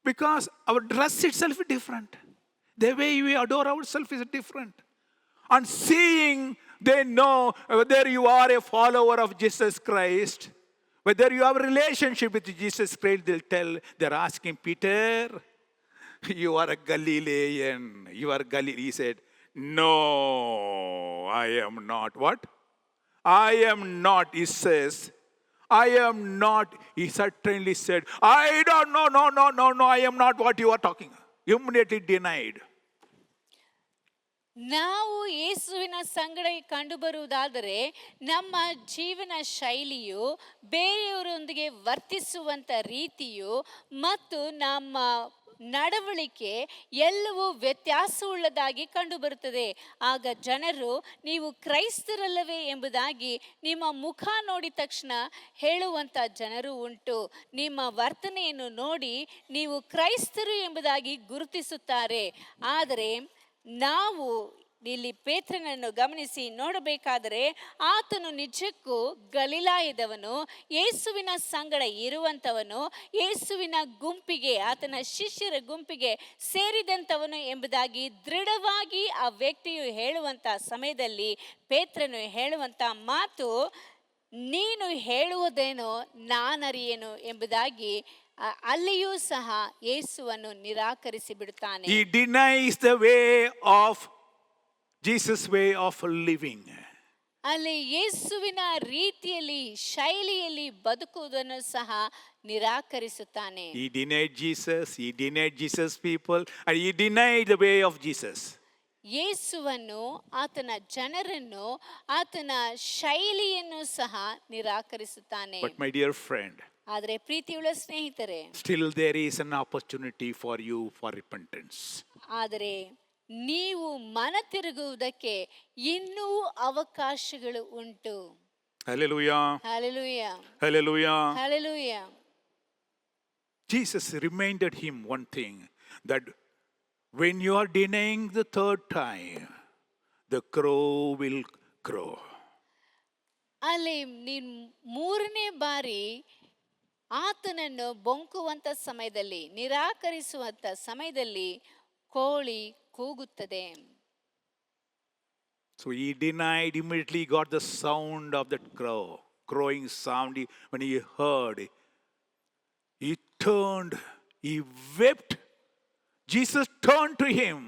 Because our dress itself is different. The way we adore ourselves is different. And seeing, they know whether you are a follower of Jesus Christ, whether you have a relationship with Jesus Christ, they're asking, Peter, you are a Galilean. You are Galilean. He said, no, I am not. What? I am not, he says. I am not. He certainly said, I don't know, no, I am not what you are talking. Immediately denied. ನಾವು ಯೇಸುವಿನ ಸಂಗಡ ಕಂಡುಬರುವುದಾದರೆ ನಮ್ಮ ಜೀವನ ಶೈಲಿಯು ಬೇರೆಯವರೊಂದಿಗೆ ವರ್ತಿಸುವಂಥ ರೀತಿಯು ಮತ್ತು ನಮ್ಮ ನಡವಳಿಕೆ ಎಲ್ಲವೂ ವ್ಯತ್ಯಾಸವುಳ್ಳದಾಗಿ ಕಂಡುಬರುತ್ತದೆ. ಆಗ ಜನರು ನೀವು ಕ್ರೈಸ್ತರಲ್ಲವೇ ಎಂಬುದಾಗಿ ನಿಮ್ಮ ಮುಖ ನೋಡಿದ ತಕ್ಷಣ ಹೇಳುವಂಥ ಜನರು ಉಂಟು. ನಿಮ್ಮ ವರ್ತನೆಯನ್ನು ನೋಡಿ ನೀವು ಕ್ರೈಸ್ತರು ಎಂಬುದಾಗಿ ಗುರುತಿಸುತ್ತಾರೆ. ಆದರೆ ನಾವು ಇಲ್ಲಿ ಪೇತ್ರನನ್ನು ಗಮನಿಸಿ ನೋಡಬೇಕಾದರೆ ಆತನು ನಿಜಕ್ಕೂ ಗಲಿಲಾಯದವನು, ಯೇಸುವಿನ ಸಂಗಡ ಇರುವಂಥವನು, ಯೇಸುವಿನ ಗುಂಪಿಗೆ, ಆತನ ಶಿಷ್ಯರ ಗುಂಪಿಗೆ ಸೇರಿದಂಥವನು ಎಂಬುದಾಗಿ ದೃಢವಾಗಿ ಆ ವ್ಯಕ್ತಿಯು ಹೇಳುವಂಥ ಸಮಯದಲ್ಲಿ ಪೇತ್ರನು ಹೇಳುವಂಥ ಮಾತು, ನೀನು ಹೇಳುವುದೇನೋ ನಾನರಿಯೇನು ಎಂಬುದಾಗಿ ಅಲ್ಲಿಯೂ ಸಹ ಯೇಸುವನ್ನು ನಿರಾಕರಿಸಿ ಬಿಡುತ್ತಾನೆ. He denies the way of Jesus' way of living. ಅಲ್ಲಿ ಯೇಸುವಿನ ರೀತಿಯಲ್ಲಿ ಶೈಲಿಯಲ್ಲಿ ಬದುಕುವುದನ್ನು ಸಹ ನಿರಾಕರಿಸುತ್ತಾನೆ. He denied Jesus' people, and he denied the way of Jesus. ಯೇಸುವನ್ನು, ಆತನ ಜನರನ್ನು, ಆತನ ಶೈಲಿಯನ್ನು ಸಹ ನಿರಾಕರಿಸುತ್ತಾನೆ. But my dear friend, ಆದರೆ ಪ್ರೀತಿಯುಳ್ಳ ಸ್ನೇಹಿತರೆ, still there is an opportunity for you for repentance. ಆದರೆ ನೀವು ಮನ ತಿರುಗುವುದಕ್ಕೆ ಇನ್ನೂ ಅವಕಾಶಗಳು ಉಂಟು. Hallelujah. Hallelujah, Hallelujah. Hallelujah. Jesus reminded him one thing, that when you are denying the third time, the crow will crow. ಅಲ್ಲಿ ನೀನು ಮೂರನೇ ಬಾರಿ ಆತನನ್ನು ಬೊಂಕುವಂಥ ಸಮಯದಲ್ಲಿ, ನಿರಾಕರಿಸುವಂಥ ಸಮಯದಲ್ಲಿ ಕೋಳಿ ಕೂಗುತ್ತದೆ. So he denied, immediately got the sound of that crow, crowing sound. When he heard, he turned, he wept. Jesus turned to him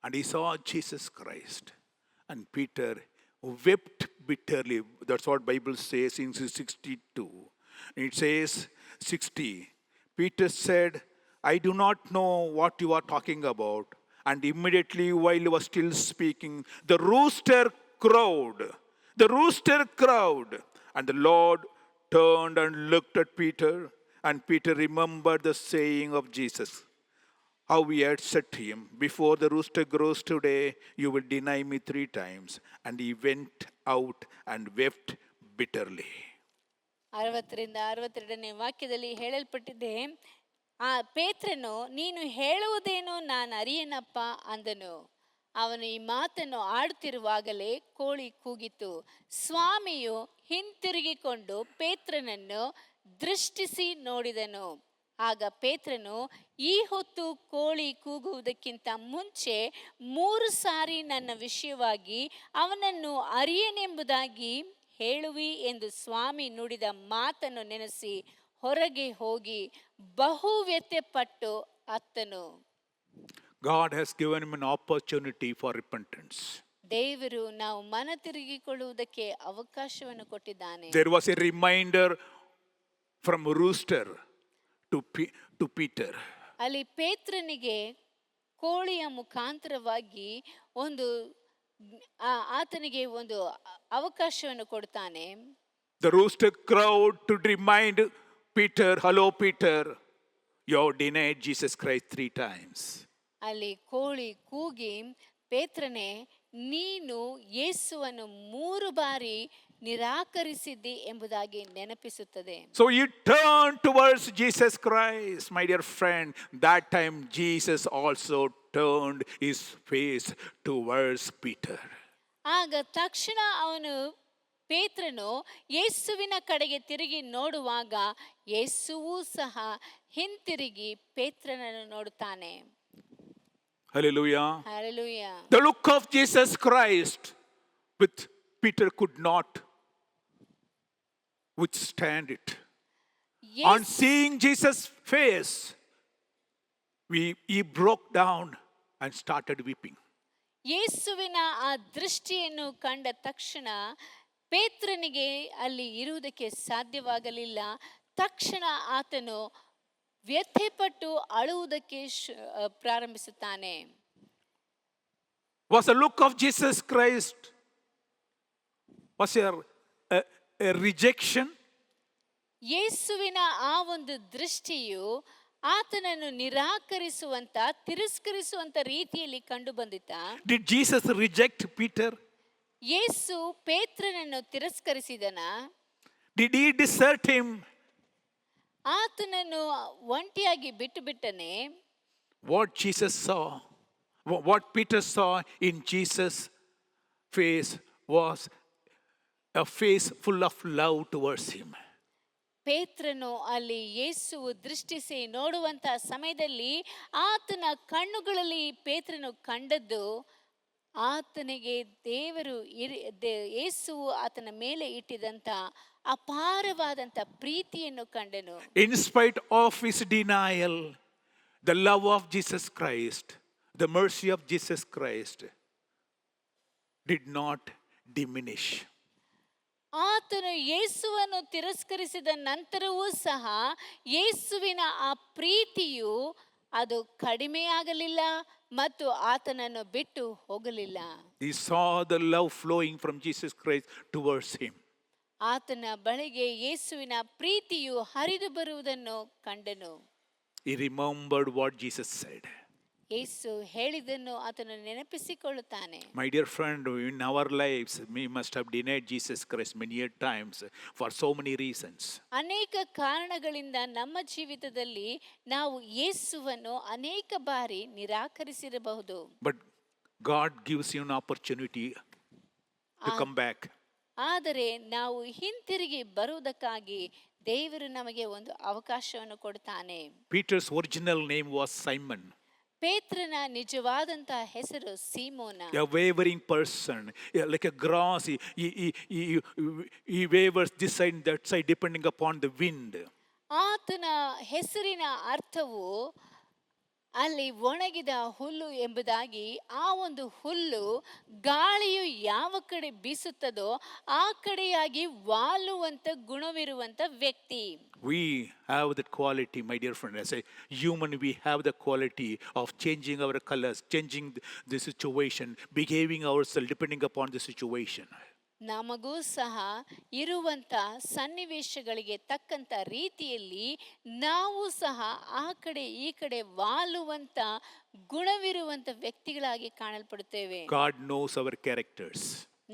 and he saw Jesus Christ. And Peter wept bitterly. That's what Bible says in 62. It says 60. Peter said, I do not know what you are talking about. And immediately while he was still speaking, the rooster crowed. The rooster crowed. And the Lord turned and looked at Peter. And Peter remembered the saying of Jesus, how he had said to him, before the rooster crows today, you will deny me 3 times. And he went out and wept bitterly. 60ರಿಂದ 62ನೇ ವಾಕ್ಯದಲ್ಲಿ ಹೇಳಲ್ಪಟ್ಟಿದೆ, ಆ ಪೇತ್ರನು, ನೀನು ಹೇಳುವುದೇನೋ ನಾನು ಅರಿಯನಪ್ಪ ಅಂದನು. ಅವನು ಈ ಮಾತನ್ನು ಆಡುತ್ತಿರುವಾಗಲೇ ಕೋಳಿ ಕೂಗಿತು. ಸ್ವಾಮಿಯು ಹಿಂತಿರುಗಿಕೊಂಡು ಪೇತ್ರನನ್ನು ದೃಷ್ಟಿಸಿ ನೋಡಿದನು. ಆಗ ಪೇತ್ರನು, ಈ ಹೊತ್ತು ಕೋಳಿ ಕೂಗುವುದಕ್ಕಿಂತ ಮುಂಚೆ 3 ಸಾರಿ ನನ್ನ ವಿಷಯವಾಗಿ ಅವನನ್ನು ಅರಿಯನೆಂಬುದಾಗಿ ಹೇಳುವಿ ಎಂದು ಸ್ವಾಮಿ ನುಡಿದ ಮಾತನ್ನು ನೆನೆಸಿ ಹೊರಗೆ ಹೋಗಿ ಬಹು ವ್ಯತ್ಯಪಟ್ಟು ಅತ್ತನು. God has given him an opportunity for repentance. ದೇವರು ನಾವು ಮನ ತಿರುಗಿಕೊಳ್ಳುವುದಕ್ಕೆ ಅವಕಾಶವನ್ನು ಕೊಟ್ಟಿದ್ದಾನೆ. There was a reminder from rooster to Peter. ಅಲ್ಲಿ ಪೇತ್ರನಿಗೆ ಕೋಳಿಯ ಮುಖಾಂತರವಾಗಿ ಒಂದು ಆತನಿಗೆ ಒಂದು ಅವಕಾಶವನ್ನು ಕೊಡ್ತಾನೆ. The rooster crowed to remind Peter, hello Peter, you have denied Jesus Christ 3 times. ಅಲ್ಲಿ ಕೋಳಿ ಕೂಗಿ, ಪೇತ್ರನೇ, ನೀನು ಯೇಸುವನ್ನು 3 ಬಾರಿ ನಿರಾಕರಿಸಿದ್ದಿ ಎಂಬುದಾಗಿ ನೆನಪಿಸುತ್ತದೆ. So he turned towards Jesus Christ, my dear friend. That time Jesus also turned his face towards Peter. ಆಗ ತಕ್ಷಣ ಅವನು ಪೇತ್ರನು ಯೇಸುವಿನ ಕಡೆಗೆ ತಿರುಗಿ ನೋಡುವಾಗ ಯೇಸುವೂ ಸಹ ಹಿಂತಿರುಗಿ ಪೇತ್ರನನ್ನು ನೋಡುತ್ತಾನೆ. Hallelujah. Hallelujah. The look of Jesus Christ with Peter could not withstand it. On seeing Jesus' face, he broke down and started weeping. ಯೇಸುವಿನ ಆ ದೃಷ್ಟಿಯನ್ನು ಕಂಡ ತಕ್ಷಣ ಪೇತ್ರನಿಗೆ ಅಲ್ಲಿ ಇರುವುದಕ್ಕೆ ಸಾಧ್ಯವಾಗಲಿಲ್ಲ. ತಕ್ಷಣ ಆತನು ವ್ಯಥೆಪಟ್ಟು ಅಳುವುದಕ್ಕೆ ಪ್ರಾರಂಭಿಸುತ್ತಾನೆ. Was the look of Jesus Christ was a rejection? ಯೇಸುವಿನ ಆ ಒಂದು ದೃಷ್ಟಿಯು ಆತನನ್ನು ನಿರಾಕರಿಸುವಂತ, ತಿರಸ್ಕರಿಸುವಂತ ರೀತಿಯಲ್ಲಿ ಕಂಡು ಬಂದಿತಾ? Did Jesus reject Peter? Yesu ಪೇತ್ರನನ್ನು ತಿರಸ್ಕರಿಸಿದನ? Did he desert him? ಆತನನ್ನು ಒಂಟಿಯಾಗಿ ಬಿಟ್ಟು ಬಿಟ್ಟನೆ? What Jesus saw, what Peter saw in Jesus' face was a face full of love towards him. ಪೇತ್ರನು ಅಲ್ಲಿ ಯೇಸುವು ದೃಷ್ಟಿಸಿ ನೋಡುವಂತ ಸಮಯದಲ್ಲಿ ಆತನ ಕಣ್ಣುಗಳಲ್ಲಿ ಪೇತ್ರನು ಕಂಡದ್ದು ಆತನಿಗೆ ದೇವರು ಯೇಸುವು ಆತನ ಮೇಲೆ ಇಟ್ಟಿದಂತ ಅಪಾರವಾದಂತ ಪ್ರೀತಿಯನ್ನು ಕಂಡನು. In spite of his denial, the love of Jesus Christ, the mercy of Jesus Christ did not diminish. ಆತನು ಯೇಸುವನ್ನು ತಿರಸ್ಕರಿಸಿದ ನಂತರವೂ ಸಹ ಯೇಸುವಿನ ಆ ಪ್ರೀತಿಯು ಅದು ಕಡಿಮೆಯಾಗಲಿಲ್ಲ ಮತ್ತು ಆತನನ್ನು ಬಿಟ್ಟು ಹೋಗಲಿಲ್ಲ. He saw the love flowing from Jesus Christ towards him. ಆತನ ಬಳಿಗೆ ಯೇಸುವಿನ ಪ್ರೀತಿಯು ಹರಿದು ಬರುವುದನ್ನು ಕಂಡನು. He remembered what Jesus said. ಯೇಸು ಹೇಳಿದ್ದನ್ನು ಆತನು ನೆನಪಿಸಿಕೊಳ್ಳುತ್ತಾನೆ. My dear friend, in our lives, we must have denied Jesus Christ many times for so many reasons. ಅನೇಕ ಕಾರಣಗಳಿಂದ ನಮ್ಮ ಜೀವಿತದಲ್ಲಿ ನಾವು ಯೇಸುವನ್ನು ಅನೇಕ ಬಾರಿ ನಿರಾಕರಿಸಿರಬಹುದು. But God gives you an opportunity to come back. ಆದರೆ ನಾವು ಹಿಂತಿರುಗಿ ಬರುವುದಕ್ಕಾಗಿ ದೇವರು ನಮಗೆ ಒಂದು ಅವಕಾಶವನ್ನು ಕೊಡುತ್ತಾನೆ. Peter's original name was Simon. ಪೇತ್ರನ ನಿಜವಾದಂತ ಹೆಸರು ಸೀಮೋನ. A wavering person, like a grass, he wavers this side and that side depending upon the wind. ಆತನ ಹೆಸರಿನ ಅರ್ಥವು ಅಲ್ಲಿ ಒಣಗಿದ ಹುಲ್ಲು ಎಂಬುದಾಗಿ. ಆ ಒಂದು ಹುಲ್ಲು ಗಾಳಿಯು ಯಾವ ಕಡೆ ಬೀಸುತ್ತದೋ ಆ ಕಡೆಯಾಗಿ ವಾಲುವಂತ ಗುಣವಿರುವಂತ ವ್ಯಕ್ತಿ. We have that quality, my dear friend. As a human, we have the quality of changing our colors, changing the situation, behaving ourselves depending upon the situation. ನಮಗೂ ಸಹ ಇರುವಂತ ಸನ್ನಿವೇಶಗಳಿಗೆ ತಕ್ಕಂತ ರೀತಿಯಲ್ಲಿ ನಾವು ಸಹ ಆ ಕಡೆ ಈ ಕಡೆ ವಾಲುವಂತ ಗುಣವಿರುವಂತ ವ್ಯಕ್ತಿಗಳಾಗಿ ಕಾಣಲ್ಪಡುತ್ತೇವೆ. God knows our characters.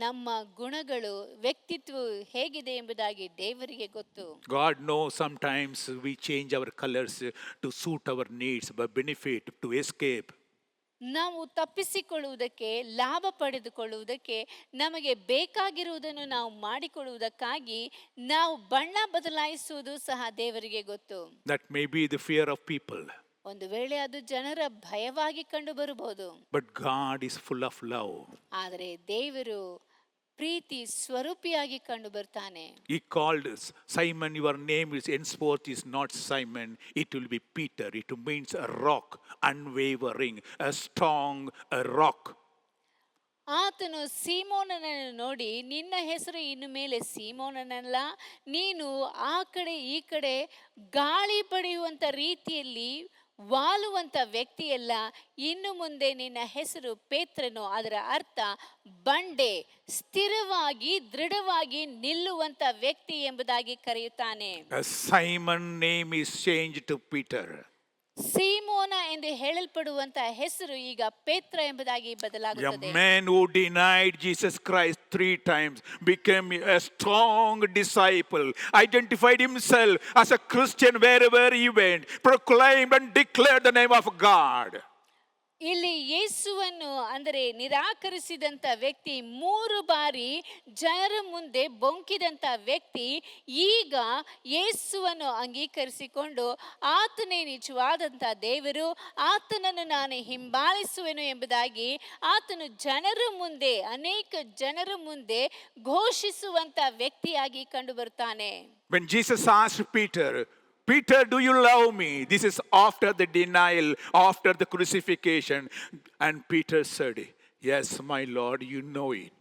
ನಮ್ಮ ಗುಣಗಳು, ವ್ಯಕ್ತಿತ್ವ ಹೇಗಿದೆ ಎಂಬುದಾಗಿ ದೇವರಿಗೆ ಗೊತ್ತು. God knows sometimes we change our colors to suit our needs, by benefit, to escape. ನಾವು ತಪ್ಪಿಸಿಕೊಳ್ಳುವುದಕ್ಕೆ, ಲಾಭ ಪಡೆದುಕೊಳ್ಳುವುದಕ್ಕೆ, ನಮಗೆ ಬೇಕಾಗಿರುವುದನ್ನು ನಾವು ಮಾಡಿಕೊಳ್ಳುವುದಕ್ಕಾಗಿ ನಾವು ಬಣ್ಣ ಬದಲಾಯಿಸುವುದು ಸಹ ದೇವರಿಗೆ ಗೊತ್ತು. That may be the fear of people. ಒಂದು ವೇಳೆ ಅದು ಜನರ ಭಯವಾಗಿ ಕಂಡು ಬರಬಹುದು. But God is full of love. ಆದರೆ ದೇವರು ಪ್ರೀತಿ ಸ್ವರೂಪಿಯಾಗಿ ಕಂಡು ಬರ್ತಾನೆ. He called Simon, your name is henceforth is not Simon, it will be Peter. It means a rock, unwavering, a strong a rock. ಆತನು ಸೀಮೋನನನ್ನು ನೋಡಿ, ನಿನ್ನ ಹೆಸರು ಇನ್ನು ಮೇಲೆ ಸೀಮೋನನಲ್ಲ, ನೀನು ಆ ಕಡೆ ಈ ಕಡೆ ಗಾಳಿ ಬಡಿಯುವಂತ ರೀತಿಯಲ್ಲಿ ವಾಲುವಂತ ವ್ಯಕ್ತಿಯಲ್ಲ, ಇನ್ನು ಮುಂದೆ ನಿನ್ನ ಹೆಸರು ಪೇತ್ರನು. ಅದರ ಅರ್ಥ ಬಂಡೆ, ಸ್ಥಿರವಾಗಿ ದೃಢವಾಗಿ ನಿಲ್ಲುವಂತ ವ್ಯಕ್ತಿ ಎಂಬುದಾಗಿ ಕರೆಯುತ್ತಾನೆ. Simon name is changed to Peter. ಸೀಮೋನ ಎಂದು ಹೇಳಲ್ಪಡುವಂತ ಹೆಸರು ಈಗ ಪೇತ್ರ ಎಂಬುದಾಗಿ ಬದಲಾಗುತ್ತದೆ. A man who denied Jesus Christ 3 times became a strong disciple, identified himself as a Christian wherever he went, proclaimed and declared the name of God. ಇಲ್ಲಿ ಯೇಸುವನ್ನು ಅಂದರೆ ನಿರಾಕರಿಸಿದಂತ ವ್ಯಕ್ತಿ 3 ಬಾರಿ ಜನರ ಮುಂದೆ ಬೊಂಕಿದಂತ ವ್ಯಕ್ತಿ ಈಗ ಯೇಸುವನ್ನು ಅಂಗೀಕರಿಸಿಕೊಂಡು ಆತನೇ ನಿಜವಾದಂತ ದೇವರು, ಆತನನ್ನು ನಾನು ಹಿಂಬಾಲಿಸುವೆನು ಎಂಬುದಾಗಿ ಆತನು ಜನರ ಮುಂದೆ, ಅನೇಕ ಜನರ ಮುಂದೆ ಘೋಷಿಸುವಂತ ವ್ಯಕ್ತಿಯಾಗಿ ಕಂಡು ಬರ್ತಾನೆ. When Jesus asked Peter, Peter, do you love me? This is after the denial, after the crucifixion. And Peter said, yes, my Lord, you know it.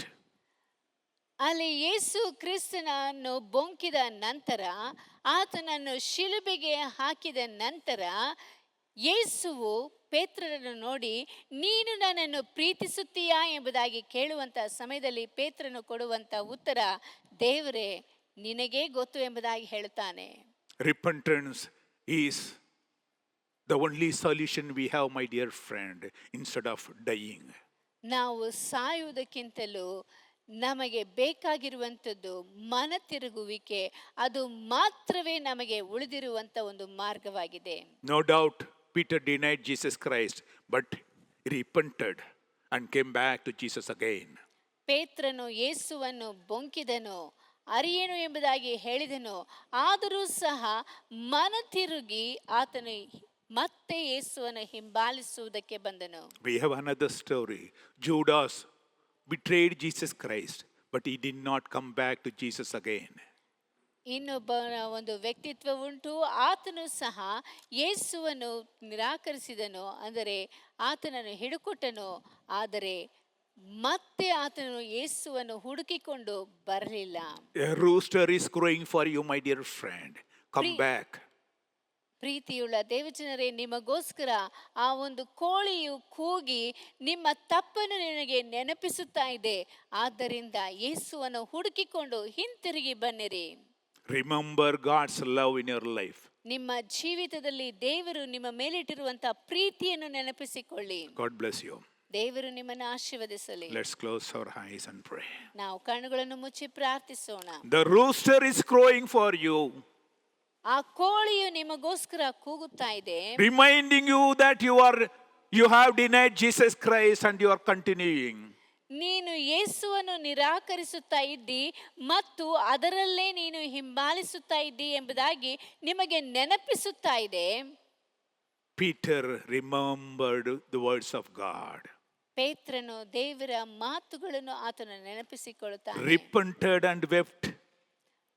ಅಲ್ಲಿ ಯೇಸು ಕ್ರಿಸ್ತನನ್ನು ಬೊಂಕಿದ ನಂತರ, ಆತನನ್ನು ಶಿಲುಬೆಗೆ ಹಾಕಿದ ನಂತರ ಯೇಸುವು ಪೇತ್ರನನ್ನು ನೋಡಿ, ನೀನು ನನ್ನನ್ನು ಪ್ರೀತಿಸುತ್ತೀಯಾ ಎಂಬುದಾಗಿ ಕೇಳುವಂತ ಸಮಯದಲ್ಲಿ ಪೇತ್ರನು ಕೊಡುವಂತ ಉತ್ತರ, ದೇವರೇ ನಿನಗೇ ಗೊತ್ತು ಎಂಬುದಾಗಿ ಹೇಳುತ್ತಾನೆ. Repentance is the only solution we have, my dear friend, instead of dying. ನಾವು ಸಾಯುವುದಕ್ಕಿಂತಲೂ ನಮಗೆ ಬೇಕಾಗಿರುವಂಥದ್ದು ಮನ ತಿರುಗುವಿಕೆ. ಅದು ಮಾತ್ರವೇ ನಮಗೆ ಉಳಿದಿರುವಂಥ ಒಂದು ಮಾರ್ಗವಾಗಿದೆ. No doubt Peter denied Jesus Christ, but he repented and came back to Jesus again. ಪೇತ್ರನು ಯೇಸುವನ್ನು ಬೊಂಕಿದನು, ಅರಿಯೇನು ಎಂಬುದಾಗಿ ಹೇಳಿದನು. ಆದರೂ ಸಹ ಮನ ತಿರುಗಿ ಆತನು ಮತ್ತೆ ಯೇಸುವನ್ನು ಹಿಂಬಾಲಿಸುವುದಕ್ಕೆ ಬಂದನು. We have another story. Judas betrayed Jesus Christ, but he did not come back to Jesus again. ಇನ್ನೊಬ್ಬನ ಒಂದು ವ್ಯಕ್ತಿತ್ವ ಉಂಟು. ಆತನು ಸಹ ಯೇಸುವನ್ನು ನಿರಾಕರಿಸಿದನು, ಅಂದರೆ ಆತನನ್ನು ಹಿಡುಕೊಟ್ಟನು, ಆದರೆ ಮತ್ತೆ ಆತನು ಯೇಸುವನ್ನು ಹುಡುಕಿಕೊಂಡು ಬರಲಿಲ್ಲ. A rooster is crowing for you, my dear friend. Come back. ಪ್ರೀತಿಯುಳ್ಳ ದೇವಜನರೇ, ನಿಮಗೋಸ್ಕರ ಆ ಒಂದು ಕೋಳಿಯು ಕೂಗಿ ನಿಮ್ಮ ತಪ್ಪನ್ನು ನಿನಗೆ ನೆನಪಿಸುತ್ತಾ ಇದೆ. ಆದ್ದರಿಂದ ಯೇಸುವನ್ನು ಹುಡುಕಿಕೊಂಡು ಹಿಂತಿರುಗಿ ಬನ್ನಿರಿ. Remember God's love in your life. ನಿಮ್ಮ ಜೀವಿತದಲ್ಲಿ ದೇವರು ನಿಮ್ಮ ಮೇಲಿಟ್ಟಿರುವಂತಹ ಪ್ರೀತಿಯನ್ನು ನೆನಪಿಸಿಕೊಳ್ಳಿ. God bless you. ದೇವರು ನಿಮ್ಮನ್ನು ಆಶೀರ್ವದಿಸಲಿ. Let's close our eyes and pray. ನಾವು ಕಣ್ಣುಗಳನ್ನು ಮುಚ್ಚಿ ಪ್ರಾರ್ಥಿಸೋಣ. The rooster is crowing for you, ಆ ಕೋಳಿಯು ನಿಮಗೋಸ್ಕರ ಕೂಗುತ್ತಾ ಇದೆ, reminding you that you have denied Jesus Christ and you are continuing. ನೀನು ಯೇಸುವನ್ನು ನಿರಾಕರಿಸುತ್ತಾ ಇದ್ದಿ ಮತ್ತು ಅದರಲ್ಲೇ ನೀನು ಹಿಂಬಾಲಿಸುತ್ತಾ ಇದ್ದಿ ಎಂಬುದಾಗಿ ನಿಮಗೆ ನೆನಪಿಸುತ್ತಾ ಇದೆ. Peter remembered the words of God, ಪೇತ್ರನು ದೇವರ ಮಾತುಗಳನ್ನು ಆತನು ನೆನಪಿಸಿಕೊಳ್ಳುತ್ತಾನೆ. repented and wept,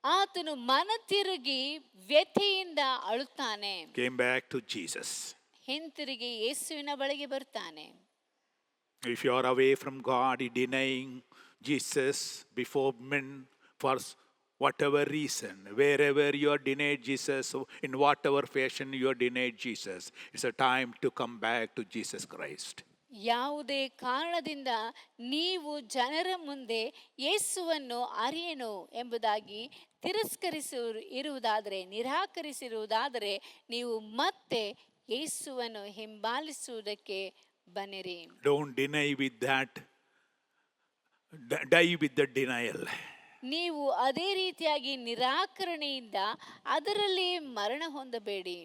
ಆತನು ಮನ ತಿರುಗಿ ವ್ಯಥೆಯಿಂದ ಅಳುತ್ತಾನೆ. came back to Jesus. ಹಿಂತಿರುಗಿ ಯೇಸುವಿನ ಬಳಿಗೆ ಬರ್ತಾನೆ. If you are away from God, denying Jesus before men for whatever reason, wherever you are denied Jesus, in whatever fashion you are denied Jesus, it's a time to come back to Jesus Christ. ಯಾವುದೇ ಕಾರಣದಿಂದ ನೀವು ಜನರ ಮುಂದೆ ಯೇಸುವನ್ನು ಅರಿಯೇನು ಎಂಬುದಾಗಿ ಇರುವುದಾದರೆ, ನಿರಾಕರಿಸಿರುವುದಾದರೆ, ನೀವು ಮತ್ತೆ ಯೇಸುವನ್ನು ಹಿಂಬಾಲಿಸುವುದಕ್ಕೆ ಬನ್ನಿರಿ. Don't deny with that, die with the denial. ನೀವು ಅದೇ ರೀತಿಯಾಗಿ ನಿರಾಕರಣೆಯಿಂದ ಅದರಲ್ಲಿ ಮರಣ ಹೊಂದಬೇಡಿ.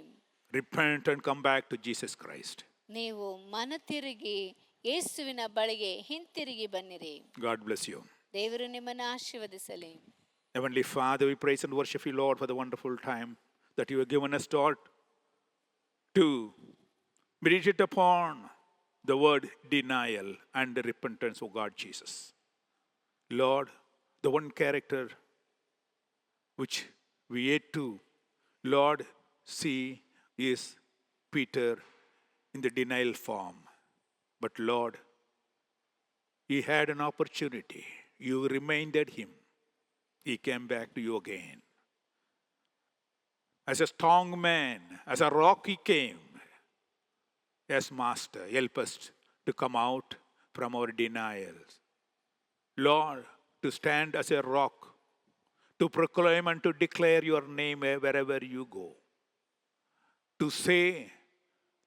Repent and come back to Jesus Christ. ನೀವು ಮನ ತಿರುಗಿ ಯೇಸುವಿನ ಬಳಿಗೆ ಹಿಂತಿರುಗಿ ಬನ್ನಿರಿ. God bless you. ದೇವರು ನಿಮ್ಮನ್ನು ಆಶೀರ್ವದಿಸಲಿ. Heavenly Father, we praise and worship you, Lord, for the wonderful time that you have given us, Lord, to meditate upon the word denial and the repentance of God Jesus. Lord, the one character which we yet to, Lord, see is Peter in the denial form. But Lord, he had an opportunity. You reminded him. He came back to you again. As a strong man, as a rock he came. Yes, Master, help us to come out from our denials. Lord, to stand as a rock, to proclaim and to declare your name wherever you go. To say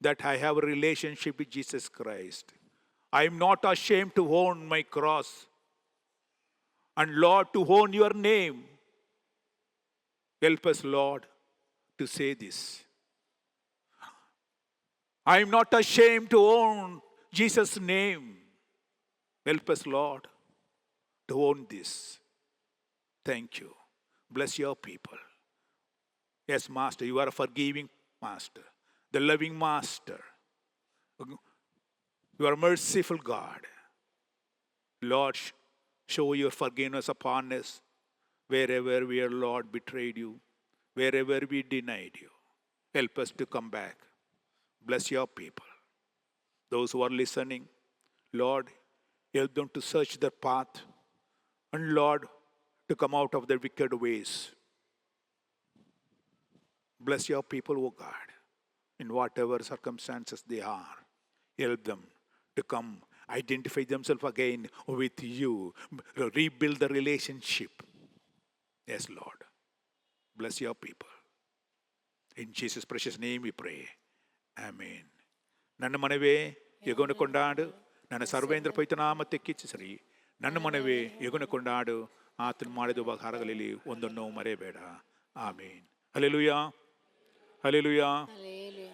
that I have a relationship with Jesus Christ. I am not ashamed to own my cross. And Lord, to own your name. Help us, Lord, to say this. I am not ashamed to own Jesus' name. Help us, Lord, to own this. Thank you. Bless your people. Yes, Master, you are a forgiving Master, the loving Master. You are a merciful God. Lord, show your forgiveness upon us wherever we are, Lord, betrayed you, wherever we denied you. Help us to come back. Bless your people. Those who are listening, Lord, help them to search their path, and Lord, to come out of their wicked ways. Bless your people, O God, in whatever circumstances they are. Help them to come, identify themselves again with you, rebuild the relationship. Yes, Lord. Bless your people. In Jesus' precious name we pray. Amen. ನನ್ನ ಮನವೇ ಯೆಹೋವನ ಕೊಂಡಾಡು, ನನ್ನ ಸರ್ವೇಂದ್ರ ಪವಿತ್ರ ನಾಮಕ್ಕೆ ಸ್ತುತಿ. ನನ್ನ ಮನವೇ ಯೆಹೋವನ ಕೊಂಡಾಡು, ಆತನು ಮಾಡಿದ ಉಪಕಾರಗಳಲ್ಲಿ ಒಂದನ್ನು ಮರೆಯಬೇಡ. Amen. Hallelujah, hallelujah,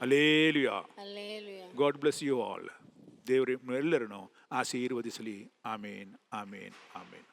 hallelujah. God bless you all. ದೇವರು ಎಲ್ಲರನ್ನು ಆಶೀರ್ವದಿಸಲಿ. ಆಮೇನ್, ಆಮೇನ್, ಆಮೇನ್.